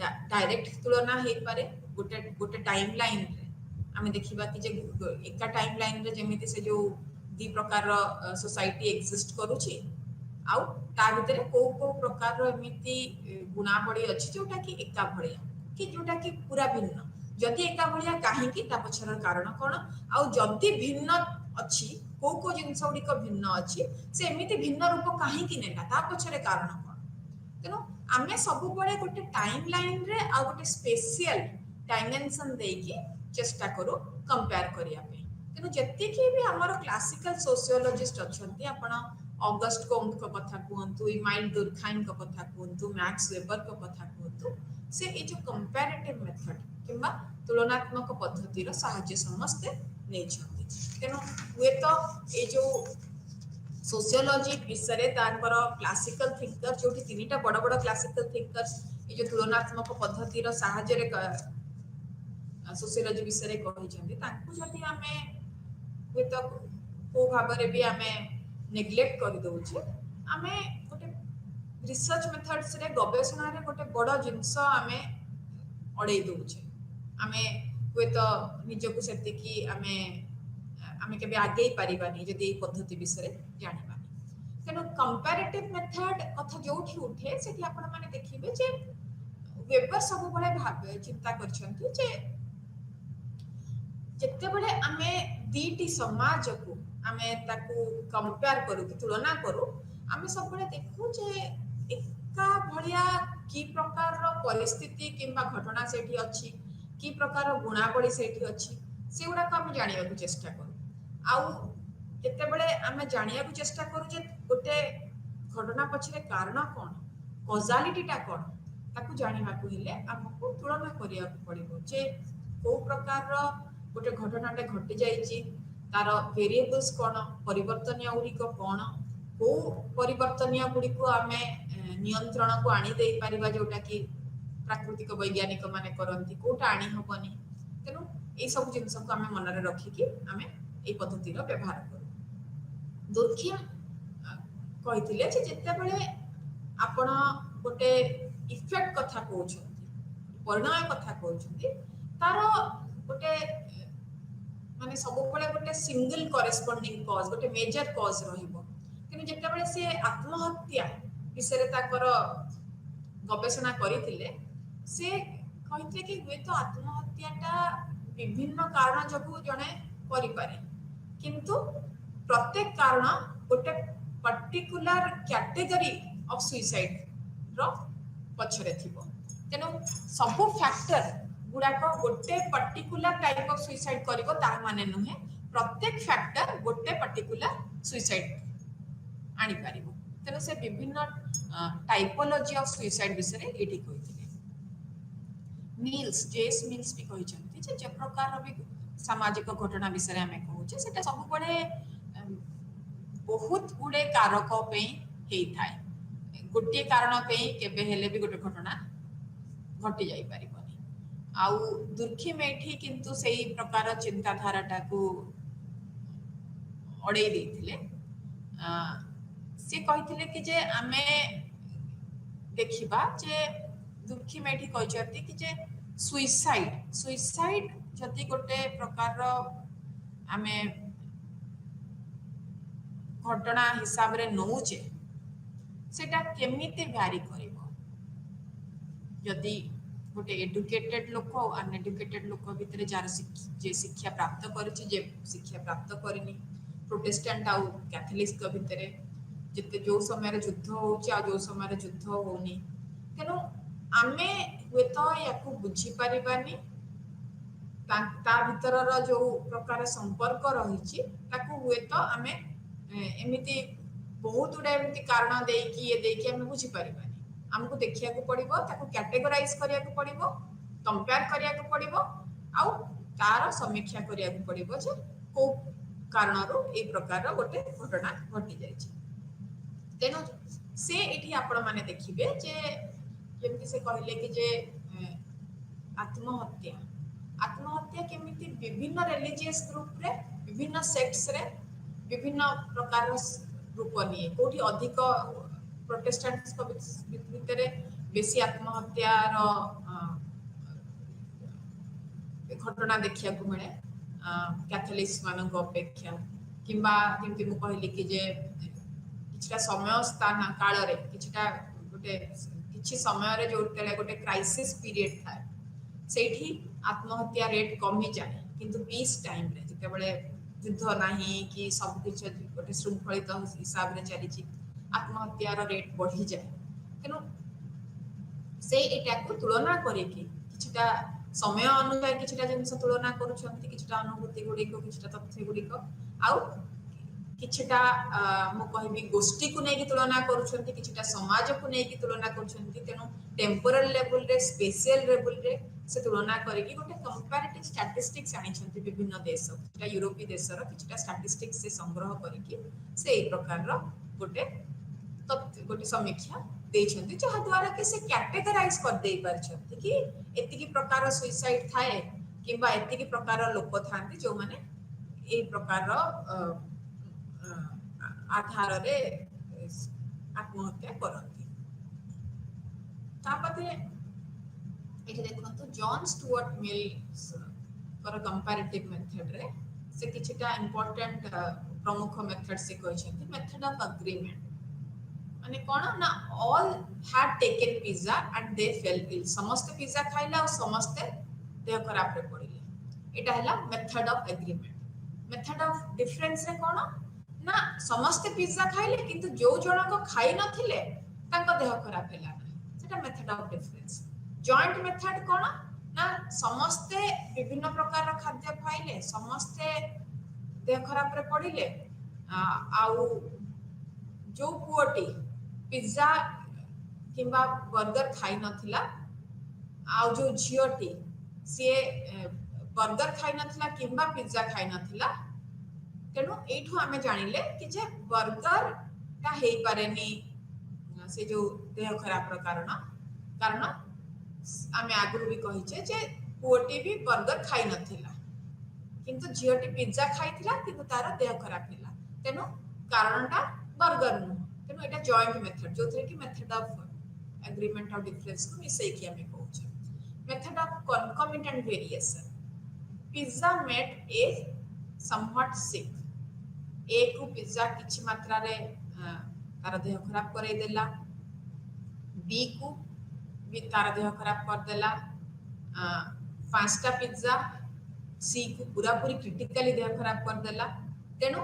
डायरेक्ट तुलना हे पारे गोटे गोटे टाइमलाइन रे आमे देखिबा कि जे एका टाइमलाइन रे जेमिति से जो दी प्रकार सोसाइटी एग्जिस्ट करूछि आउ ता भितरे को प्रकार एमिति गुणावली अछि जोटा कि एका भलिया कि जोटा कि पूरा भिन्न जदि एका भलिया काहे कि ता पछर कारण कोन आउ जदि भिन्न अछि को जिनस गुड़िक भिन्न अच्छी से एमती भिन्न रूप कहीं नेला ता पछरे कारण कौन तेणु आम सब गोटे टाइम लाइन रे आ गोटे स्पेशल डायमेंशन देकी चेष्टा करू कंपेयर करिया पे तेणु जति भी हमर क्लासिकल सोशियोलॉजिस्ट अच्छंती आपण ऑगस्ट कोम्ट को कथा कहंतु इमाइल दुर्खाइम को कथा कहंतु मैक्स वेबर को कथा कहंतु से ए जो कंपैरेटिव मेथड किंबा तुलनात्मक पद्धति रो सहायता समस्त नै छथि तेणु हुए तो ये जो सोशियोलॉजी विषय तांकर क्लासिकल थिंकर जो तीनटा बड़ बड़ क्लासिकल थिंकर्स ये जो तुलनात्मक पद्धति रो सहायता रे सोशियोलॉजी विषय रे कहि छथि तांकु जति हमें हुए तो को भाबरे भी हमें नेग्लेक्ट कर दोछे हमें गोटे रिसर्च मेथड्स रे गवेषणा रे गोटे बड़ जिंस हमें अड़े दोछे हमें हुए तो निजको सेति कि हमें आमे केबे आगे पारिबानी जदि ए पद्धति विषय जानिबानी तेणु कंपैरेटिव मेथड कथा जोठी उठे सेठी आपण माने देखिबे जे वेबर सब बळे भाबे चिंता करछंती जे जत्ते बळे आमे दीटी समाज को आमे ताकू कंपेयर करू कि तुलना करू आमे सब बळे देखू जे एका भलिया की प्रकार रो परिस्थिति किंबा घटना सेठी अछि की प्रकार रो गुणावली सेठी अछि सेउडा को आमे जानिबा को चेष्टा करू आउ केते बळे आमे जानिया को चेष्टा करू जे गोटे घटना पछरे कारण कोन कॉजालिटी टा कोन ताकू जानिबा को हेले हमकु तुलना करिया पड़िबो जे को प्रकार रो गोटे घटना टे घटि जाईची तार वेरिएबल्स कोन परिवर्तनीय गुडी को कोन को परिवर्तनीय गुडी को आमे नियंत्रण को आनी देई परिबा जोटा कि प्राकृतिक वैज्ञानिक माने करंती कोटा आनी होबनी तेनु ए सब जिंस को आमे मन रे रखी कि आमे ए पद्धति रो व्यवहार करू दुर्खिम कहिथिले जे जत्ते बेले आपण गोटे इफेक्ट कथा कहउछंती परिणाम कथा कहउछन्ती तार गोटे माने सब बेले गोटे सिंगल करेस्पोंडिंग कॉज गोटे मेजर कॉज रहिबो किन जेटा बेले से आत्महत्या विषय रे ताकर गवेषणा करिथिले से कहिथिले कि हुए तो आत्महत्याटा विभिन्न कारण जबु जणे करि पारे किंतु प्रत्येक कारण गोटे पर्टिकुलर कैटेगरी ऑफ सुसाइड रो पछरे थिबो तेनो सब फैक्टर गुडाक गोटे पर्टिकुलर टाइप ऑफ सुसाइड करिवो तार माने नहे प्रत्येक फैक्टर गोटे पर्टिकुलर सुसाइड आनी पारिबो तेनो से विभिन्न टाइपोलॉजी ऑफ सुसाइड विषय रे एठी कहिथिले मिल्स जेस मिल्स भी कहिसंती जे प्रकार भी सामाजिक घटना विषय हमें कहूचे सेटा सब बड़े बहुत गुडे कारक पे हेई थाए गोटे कारण पे केबे हेले भी गोटे घटना घटी जाई परिबनी आउ दुर्खी मेठी किंतु सेही प्रकार चिंताधाराटा को अड़े देथिले से कहिथिले कि जे आमे देखिबा जे दुर्खी मेठी कहचती कि जे सुइसाइड जति गोटे प्रकार आमे घटना हिसाब रे नौचे सेटा केमिति भ्यारी करिवो यदि गोटे एडुकेटेड लोक और अनएडुकेटेड लोक भितर जार जे शिक्षा प्राप्त करिछि जे शिक्षा प्राप्त करिनी प्रोटेस्टेंट आउ कैथोलिक के भितर जते जो समय रे युद्ध होउछि आ जो समय रे युद्ध होउनी तेनो आमे हुए तो याकू बुझी परिबानी ता भितर रो जो प्रकार संपर्क रहिछि ताकू हुए तो आमे एमिति बहुत गुडा एमिति कारण देकी ये देकी आमे बुझी परिबानी हमको देखिया को पड़िबो ताकू कैटेगराइज करिया को पड़िबो कंपेयर करिया को पड़िबो आउ तार समीक्षा करिया को पड़िबो जे को कारण रो ए प्रकार रो गोटे घटना घटी जाय छै तेनो से एठी आपण माने देखिबे जे जेमति से कहले कि जे आत्महत्या केमिति विभिन्न रिलीजियस ग्रुप रे विभिन्न सेक्ट्स रे विभिन्न प्रकार रूप निये कोठी अधिक प्रोटेस्टेंट्स को भितर बेसी आत्महत्या रो घटना देखिया को मिले कैथोलिक्स मान अपेक्षा किंबा जेमति मु कहली कि जे किछटा समय स्थान काल रे किछटा गोटे किछि समय रे जो गोटे क्राइसिस पीरियड था सेठी आत्महत्या रेट कमी जाए किंतु पीस टाइम रे जते बळे युद्ध नाही कि सब किछ गोटे श्रृंखलित हिसाब रे चली छी आत्महत्या रो रेट बढ़ी जाए तेनु से एटा को तुलना करे कि किछटा समय अनुसार किछटा जिंस तुलना करूछंती किछटा अनुभूति गुडी को किछटा तथ्य गुडी को आउ किछटा मु कहबी गोष्ठी को नेकी तुलना करूछंती किछटा समाज को नेकी तुलना करूछंती तेनु टेम्पोरल लेवल रे स्पेशियल लेवल रे से तुलना करेकी गोटे कंपैरेटिव स्टैटिस्टिक्स आनिछंती विभिन्न देश किछटा यूरोपीय देश रो किछटा स्टैटिस्टिक्स से संग्रह करेकी से ए प्रकार रो गोटे समीक्षा देछंती जहा द्वारा कि से कैटेगराइज कर देई परछंती कि एतिकी प्रकार सुसाइड थाए किबा एतिकी प्रकार लोक थांती जो माने ए प्रकार आधार रे आत्महत्या करती तापते एठी देखंतु जॉन स्टुअर्ट मिल्स कर कंपैरेटिव मेथड रे से किछटा इंपोर्टेंट प्रमुख मेथड से कहछंती मेथड ऑफ एग्रीमेंट माने कोन ना all had taken pizza and they fell ill समस्त पिज्जा खाइला और समस्त देह खराब रे पड़िले एटा हला method of agreement method of difference रे कोन ना समस्त पिज्जा खाइले किंतु जो जण को खाइ नथिले तांको देह खराब हैला सेटा method of difference joint method कोन ना समस्त विभिन्न प्रकार खाद्य खाइले समस्त देह खराब रे पड़िले आउ जो पुओटी पिज्जा किंबा बर्गर खाइ नथिला आउ जो झियोटी से बर्गर खाइ नथिला किंबा पिज्जा खाइ नथिला तेणु एठू आमे जानिले कि जे बर्गर का हेई पारेनी से जो देह खराब रो कारण आमे आगु भी कहिचे जे पुओटी भी बर्गर खाइ नथिला किंतु झियोटी पिज्जा खाइथिला किंतु तार देह खराब हिला तेणु कारणटा बर्गर नु तेणु एटा जॉइंट मेथड जो थे कि method of agreement of difference को मिसई कि हमें कहूचे Method of concomitant variation. Pizza made A somewhat sick. A को पिज्जा किछि मात्रा रे तार देह खराब करे देला. B को भी तार देह खराब कर देला. पांचटा पिज्जा सी को पूरा पूरी क्रिटिकली देह खराब कर देला. तेणु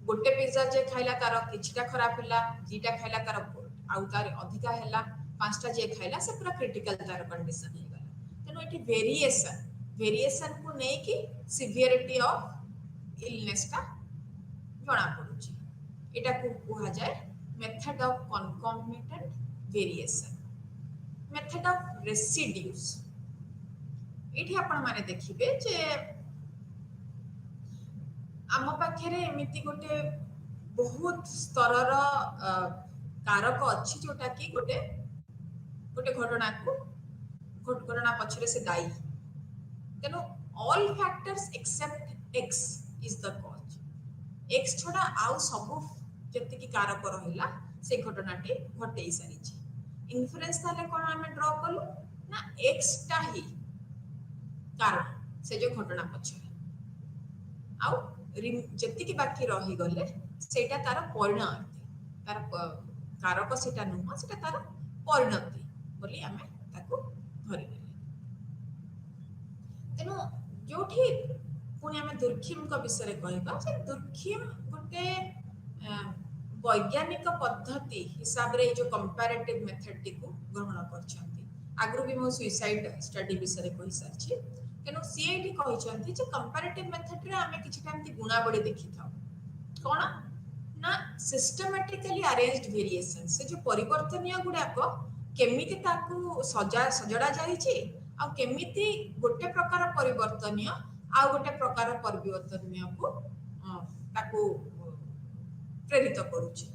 गोटे पिज्जा जे खाइला तार किछिटा खराब होला, जीटा खाइला तार आउ तार अधिका हैला, पांचटा जे खाइला से पूरा क्रिटिकल तार कंडीशन हे गला. तेणु एटी वेरिएशन को नै कि सिवियरिटी ऑफ इलनेस टा जणा पड़ुची. एटा को कुहा जाय method of concomitant variation. Method of residues. एठी आपण माने देखिबे जे आम पाखे एमती गोटे बहुत स्तरर कारक अच्छी जोटा कि गोटे गोटे घटना को घटना पछरे से दायी. तेनो all factors except X is the cause. X छोड़ा आउ सब जति की कारक रहिला से घटनाटी घटई सारी. इन्फ्लुएंस ताले कोन हमें ड्रॉ कलु ना एक्स टा ही कारण से जो घटना पछरे आउ जति की बाकी रही गले सेटा तार परिणति तार कारक सेटा नुह सेटा तार परिणति बोली आमे ताको धरि देले. तेनु जोठी पुणी आमे दुर्खिम का विषय रे कहबा जे दुर्खिम गोटे वैज्ञानिक पद्धति हिसाब रे जो कंपैरेटिव मेथड टी को ग्रहण करछंती. आगु भी मो सुसाइड स्टडी विषय रे कहि सारछि. तेनु सीएटी कहिसंती जे कंपैरेटिव मेथड रे आमे किछि टाइम ती गुणाबळी देखि थाउ. कोन ना सिस्टमैटिकली अरेंज्ड वेरिएशन से जो परिवर्तनीय गुडा को केमिति ताकू सजड़ा जाईछि आ केमिति गोटे प्रकार परिवर्तनीय आ गोटे प्रकार परिवर्तनीय को ताकू प्रेरित करूछि.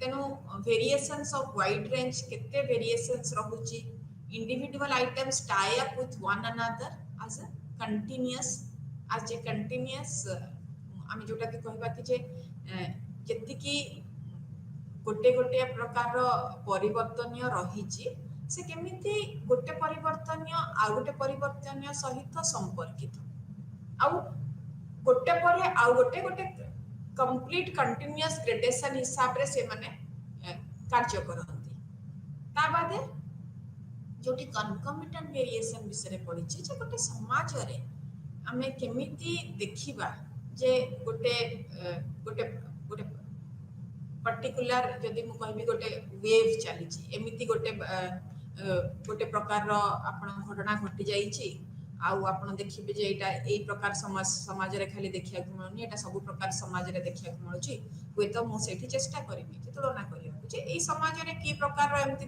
तेनु वेरिएशंस ऑफ वाइड रेंज केते variations रहुछि. individual items tie up with one another as a continuous आमे जोटा कि कहबा कि जे जति कि गोटे गोटे प्रकार परिवर्तनीय रहिछि से केमिति गोटे परिवर्तनीय आ गोटे परिवर्तनीय सहित संपर्कित आउ गोटे परे आ गोटे गोटे कंप्लीट कंटीन्यूअस ग्रेडेशन हिसाब रे से माने कार्य करंती. ता बादे जोटी कनकमिटेंट वेरिएशन विषय रे पडिछि जे गोटे समाज रे हमें केमिति देखिबा जे गोटे गोटे गोटे पर्टिकुलर जदि मु कहबी गोटे वेव चलीछि एमिति गोटे गोटे प्रकार आपण घटना घटी जाईछि आउ आपण देखिबे जे एटा एई प्रकार समाज रे खाली देखिया को मिलुनी. एटा सब प्रकार समाज रे देखिया को मिलुछि. होय तो मु सेठी चेष्टा करिबी जे तुलना करिया जे एई समाज रे की प्रकार एमिति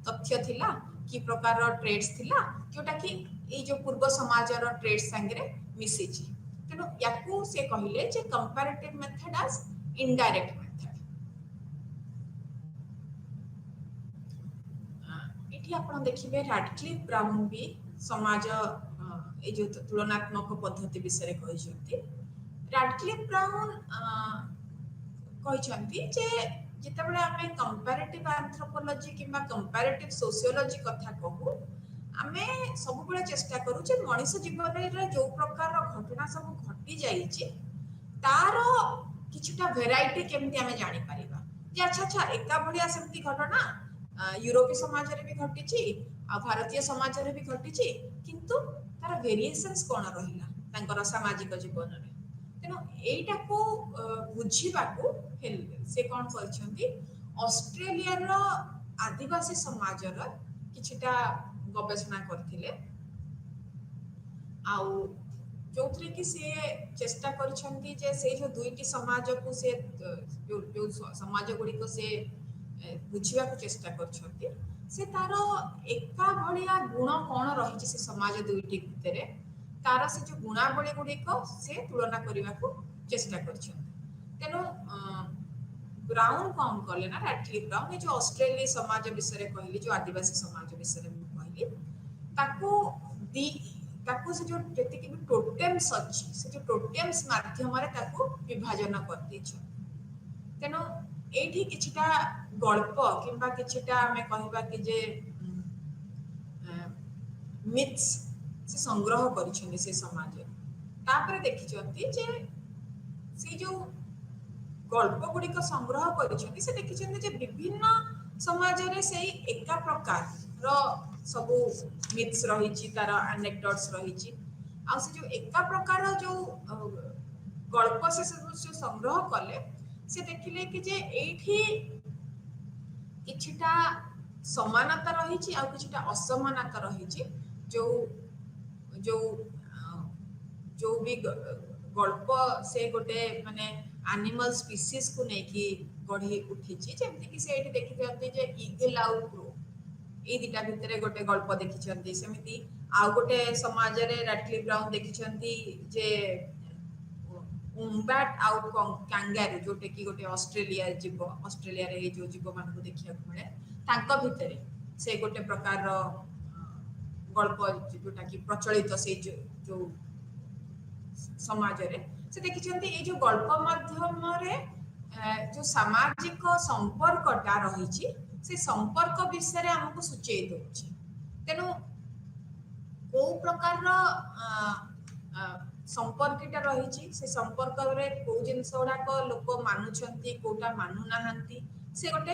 तथ्य थिला की प्रकार ट्रेड्स थिला जोटा कि ए जो पूर्व समाज रो ट्रेड्स संगे मिसी छी. तेनो याकू से कहिले जे comparative method as indirect method. एठी आपण देखिबे रैडक्लिफ ब्राउन भी समाज ए जो तुलनात्मक पद्धति विषय रे कहिसंती. रैडक्लिफ ब्राउन कहिसंती जे जेतेबेले आमे कंपैरेटिव एंथ्रोपोलॉजी किबा कंपैरेटिव सोशियोलॉजी कथा कहू आमे सब बेले चेष्टा करू जे मनुष्य जीवन रे जो प्रकार घटना सब घटी जाईछि तार किछटा वेराइटी केमति आमे जानि परिबा जे अच्छा अच्छा एका भलिया सेमति घटना यूरोपीय समाज रे भी घटिछि आ भारतीय समाज रे भी घटिछि किंतु तार वेरिएशंस कोन रहिला तांकर सामाजिक जीवन रे. तेनो एटा को बुझीबा को से कोन करछंती ऑस्ट्रेलिया रो आदिवासी समाज रो किछटा गवेषणा करथिले आउ जोथरे कि से चेष्टा करछंती जे से जो दुईटी समाज को से जो समाज गुडी को से बुझीबा को चेष्टा करछंती से तारो एका भलिया गुण कोन रहिछि से समाज दुईटी भितरे तार से जो गुणावली गुडी को से तुलना करबा को चेष्टा करछंती. तेनो ब्राउन कौन कले ना रैडक्लिफ ब्राउन जो ऑस्ट्रेलिया समाज विषय रे कहली जो आदिवासी समाज विषय रे कहली ताको से जो जति कि टोटेम्स अछि से जो टोटेम्स माध्यम रे ताको विभाजन कर दैछ. तेनो एठी किछटा गल्प किबा किछटा हमें कहबा कि जे मिथ्स से संग्रह करिसेंती से समाज तापर देखिचंती जे से जो गल्प गुड़िक संग्रह करिसेंती से देखिचंती जे विभिन्न समाज रे से एका प्रकार रो सबु मिथ्स रहिछि तार एनेक्डोट्स रहिछि आ से जो एका प्रकार जो गल्प से जो संग्रह कले से देखिले कि जे एठी किछिटा समानता रहिछि आ किछिटा असमानता रहिछि जो जो जो भी गल्प से गोटे माने एनिमल स्पीसीज को नेकी गढ़ी उठिछि जेमति कि से एठी देखि दियंती जे ईगल आउ क्रो ए दिटा भितरे गोटे गल्प देखिछंती सेमिति आ गोटे समाज रे रैटक्लिफ ब्राउन देखिछंती जे उम्बैट आउ कांगारू जोटे कि गोटे ऑस्ट्रेलिया जीव ऑस्ट्रेलिया रे जो जीव मान को देखिया को मिले तांका भितरे से गोटे प्रकार रो गल्प जोटा कि प्रचलित से जो समाज रे से देखिछंती ए जो गल्प माध्यम रे जो सामाजिक संपर्कटा रहिछि से संपर्क विषय हमको सूचय दउछि तेनु को प्रकार संपर्कटा रहिछि से संपर्क रे को जिनसोडा को लोक मानुछंती कोटा मानु नाहंती से गोटे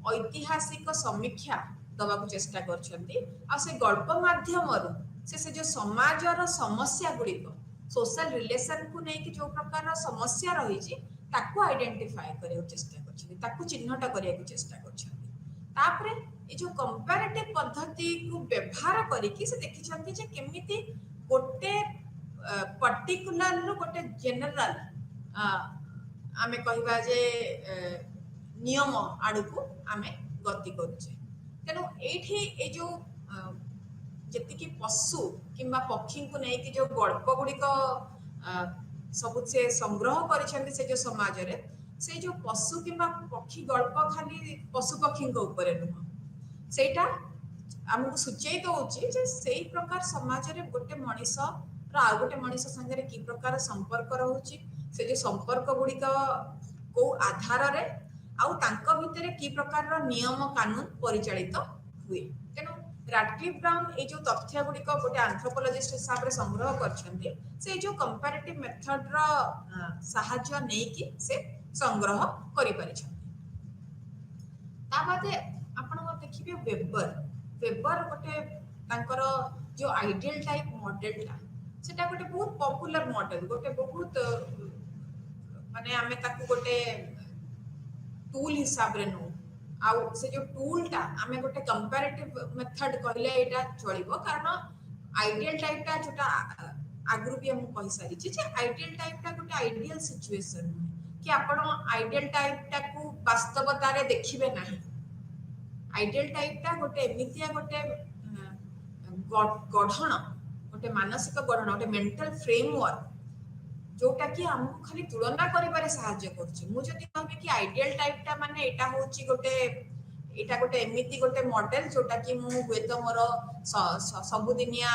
ऐतिहासिक समीक्षा दबाकू चेष्टा करछंती आ से गल्प माध्यम से जो समाजर समस्या गुड़िक सोशल रिलेशन को नहीं जो प्रकार समस्या रही ताकू आइडेंटिफाई करिया चेष्टा करछंती ताकू चिन्हट करिया चेष्टा करछंती तापरे ए जो कंपैरेटिव पद्धति को व्यवहार करिकि से देखिछंती जे केमिति गोटे पर्टिकुलर लो गोटे जनरल आमे कहबा जे नियम आडू को आमे गति करूछे तेनो एठी ए जो जति कि पशु किंबा पक्षी को नहीं कि जो गल्प गुड़िक सब से संग्रह करिसेंती से जो समाज रे से जो पशु किंबा पक्षी गल्प खाली पशु पक्षी को ऊपर नुह सेटा हमको सूचय दउछि जे सेही प्रकार समाज रे गोटे मनीष रा आ गोटे मनीष संगे की प्रकार संपर्क रहउछि से जो संपर्क गुड़िक को आधार रे आउ तांको भितरे की प्रकार रो नियम कानून परिचालित हुए तेनो रैटक्लिफ ब्राउन ए जो तथ्य गुड़िक गोटे एंथ्रोपोलॉजिस्ट हिसाब रे संग्रह करछंती से जो कंपैरेटिव मेथड रो सहायता नै कि से संग्रह करि परिछंती ता बादे आपण देखिबे वेबर गोटे तांकर जो आइडियल टाइप मॉडलटा सेटा गोटे बहुत पॉपुलर मॉडल गोटे बहुत माने आमे ताकू गोटे टूल हिसाब रे नो आउ से जो टूलटा आमे गोटे कंपैरेटिव मेथड कहले एटा चलिबो कारण आइडियल टाइपटा जोटा आगरु भी हम कहि सारी जे आइडियल टाइपटा गोटे आइडियल सिचुएशन कि आपण आइडियल टाइपटा को वास्तवता रे देखिबे नाही आइडियल टाइपटा गोटे एमितिया गोटे गठन गोटे मानसिक गठन गोटे मेंटल फ्रेमवर्क जोटा कि हमको खाली तुलना करिबारे सहायता करछि मु जति कहबे कि आइडियल टाइपटा माने एटा होछि गोटे एटा गोटे एमिति गोटे मॉडल जोटा कि मु हुए तो मोर सबुदिनिया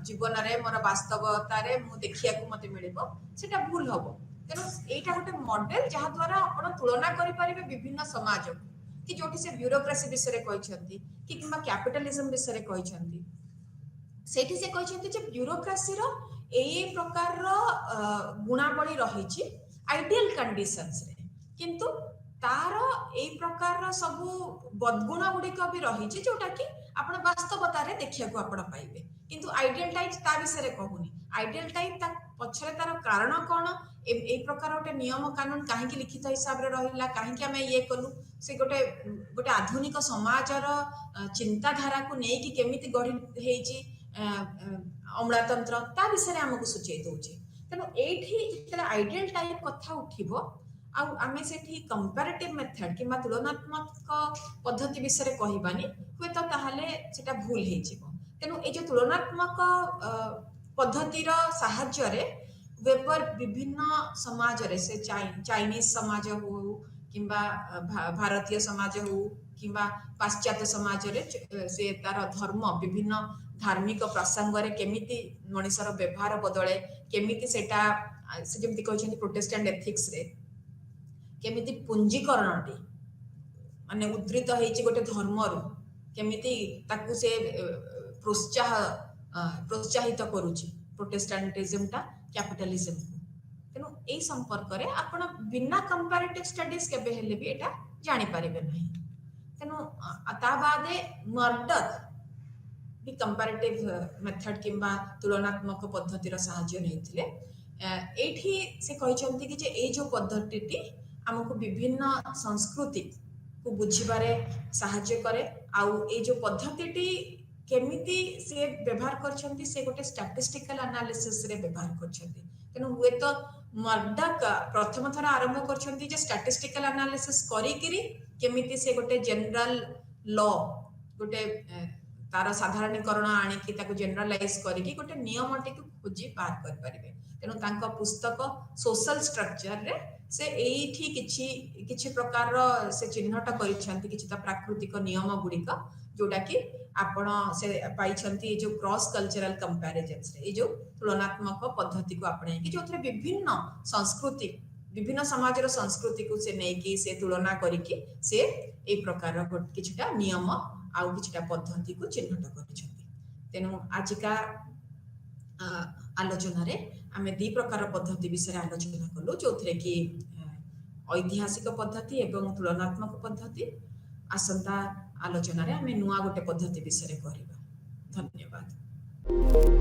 जीवन रे मोर वास्तवता रे मु देखिया को मते मिलिबो सेटा भूल हबो तेनो एटा गोटे मॉडल जहा द्वारा आपण तुलना करि परिबे विभिन्न समाज कि जोटी से ब्यूरोक्रेसी विषय रे कहिसंती कि किबा कैपिटलिज्म विषय रे कहिसंती सेठी से कहिसंती जे ब्यूरोक्रेसी रो ए प्रकार रो गुणावली रहिछि आइडियल कंडीशंस रे किंतु तार ए प्रकार रो सब बदगुण गुड़िक भी रहिछि जोटा कि आपण वास्तवता रे देखिया को आपण पाइबे किंतु आइडियल टाइप ता विषय रे कहूनी आइडियल टाइप ता पछरे तार कारण कोन ए प्रकार गोटे नियम कानून काहे कि लिखित हिसाब रे रहिला काहे कि हमें ये कलु से गोटे गोटे आधुनिक समाज रो चिंताधारा को नै कि केमिति गढी हेछि अमलातंत्र ता विषय हमको सूचय दउछि तेनो एठी जेतरा आइडियल टाइप कथा उठिबो आ आमे सेठी कंपैरेटिव मेथड किबा तुलनात्मक पद्धति विषय कहिबानी हुए तो ताहाले सेटा भूल हे जिवो तेनो ए जो तुलनात्मक पद्धति रो सहायता रे वेबर विभिन्न समाज रे से चाइनीज समाज हो किबा भारतीय समाज हो किबा पाश्चात्य समाज रे से तार धर्म विभिन्न धार्मिक प्रसंग रे केमिति मनुष्यर व्यवहार बदले केमिति सेटा से जेमति कहछन्ती प्रोटेस्टेंट एथिक्स रे केमिति पुंजीकरणटी माने उद्धृत हेछि गोटे धर्म रो केमिति ताकू से प्रोत्साह प्रोत्साहित करुच्ची प्रोटेस्टांटिज्म टा कैपिटलिज्म को तेणु यही संपर्क में आप बिना कंपैरेटिव स्टडीज केबे हेले भी एटा जानी पारिबे नहीं तेणु ता बादे मर्डर भी कंपैरेटिव मेथड किंबा तुलनात्मक पद्धतिर साहाय्य नैथिले एठी से कहिसंती कि जे ए जो पद्धतिटी हमको विभिन्न संस्कृति को बुझिबारे साहाय्य करे आउ ए जो पद्धतिटी केमिति से व्यवहार करछंती से गोटे स्टैटिस्टिकल एनालिसिस रे व्यवहार करछंती तेनु हुए तो मर्डक प्रथम थर आरंभ करछंती जे स्टैटिस्टिकल एनालिसिस करी किरी केमिति से गोटे जनरल लॉ गोटे तार साधारणीकरण आनी कि ताको जनरलाइज करी कि गोटे नियमटी को खोजी बाहर कर परिबे तेनु तांका पुस्तक सोशल स्ट्रक्चर रे से एठी किछि प्रकार से चिन्हट करिछंती किछि त प्राकृतिक नियम गुडिक जोटा कि आपण से पाइछंती जो क्रॉस कल्चरल कंपैरिजन्स रे जो तुलनात्मक पद्धति को आपणे कि जोथरे विभिन्न संस्कृति विभिन्न समाजर संस्कृति को से नै कि से तुलना करी कि से ए प्रकार किछटा नियम आउ किछटा पद्धति को चिन्हट करिछंती तेनु आजिका आलोचना रे आमे दी प्रकार पद्धति विषय आलोचना कलु जोथरे कि ऐतिहासिक पद्धति एवं तुलनात्मक पद्धति आसंता आलोचना रे आमे नुआ गोटे पद्धति विषय करिबा धन्यवाद।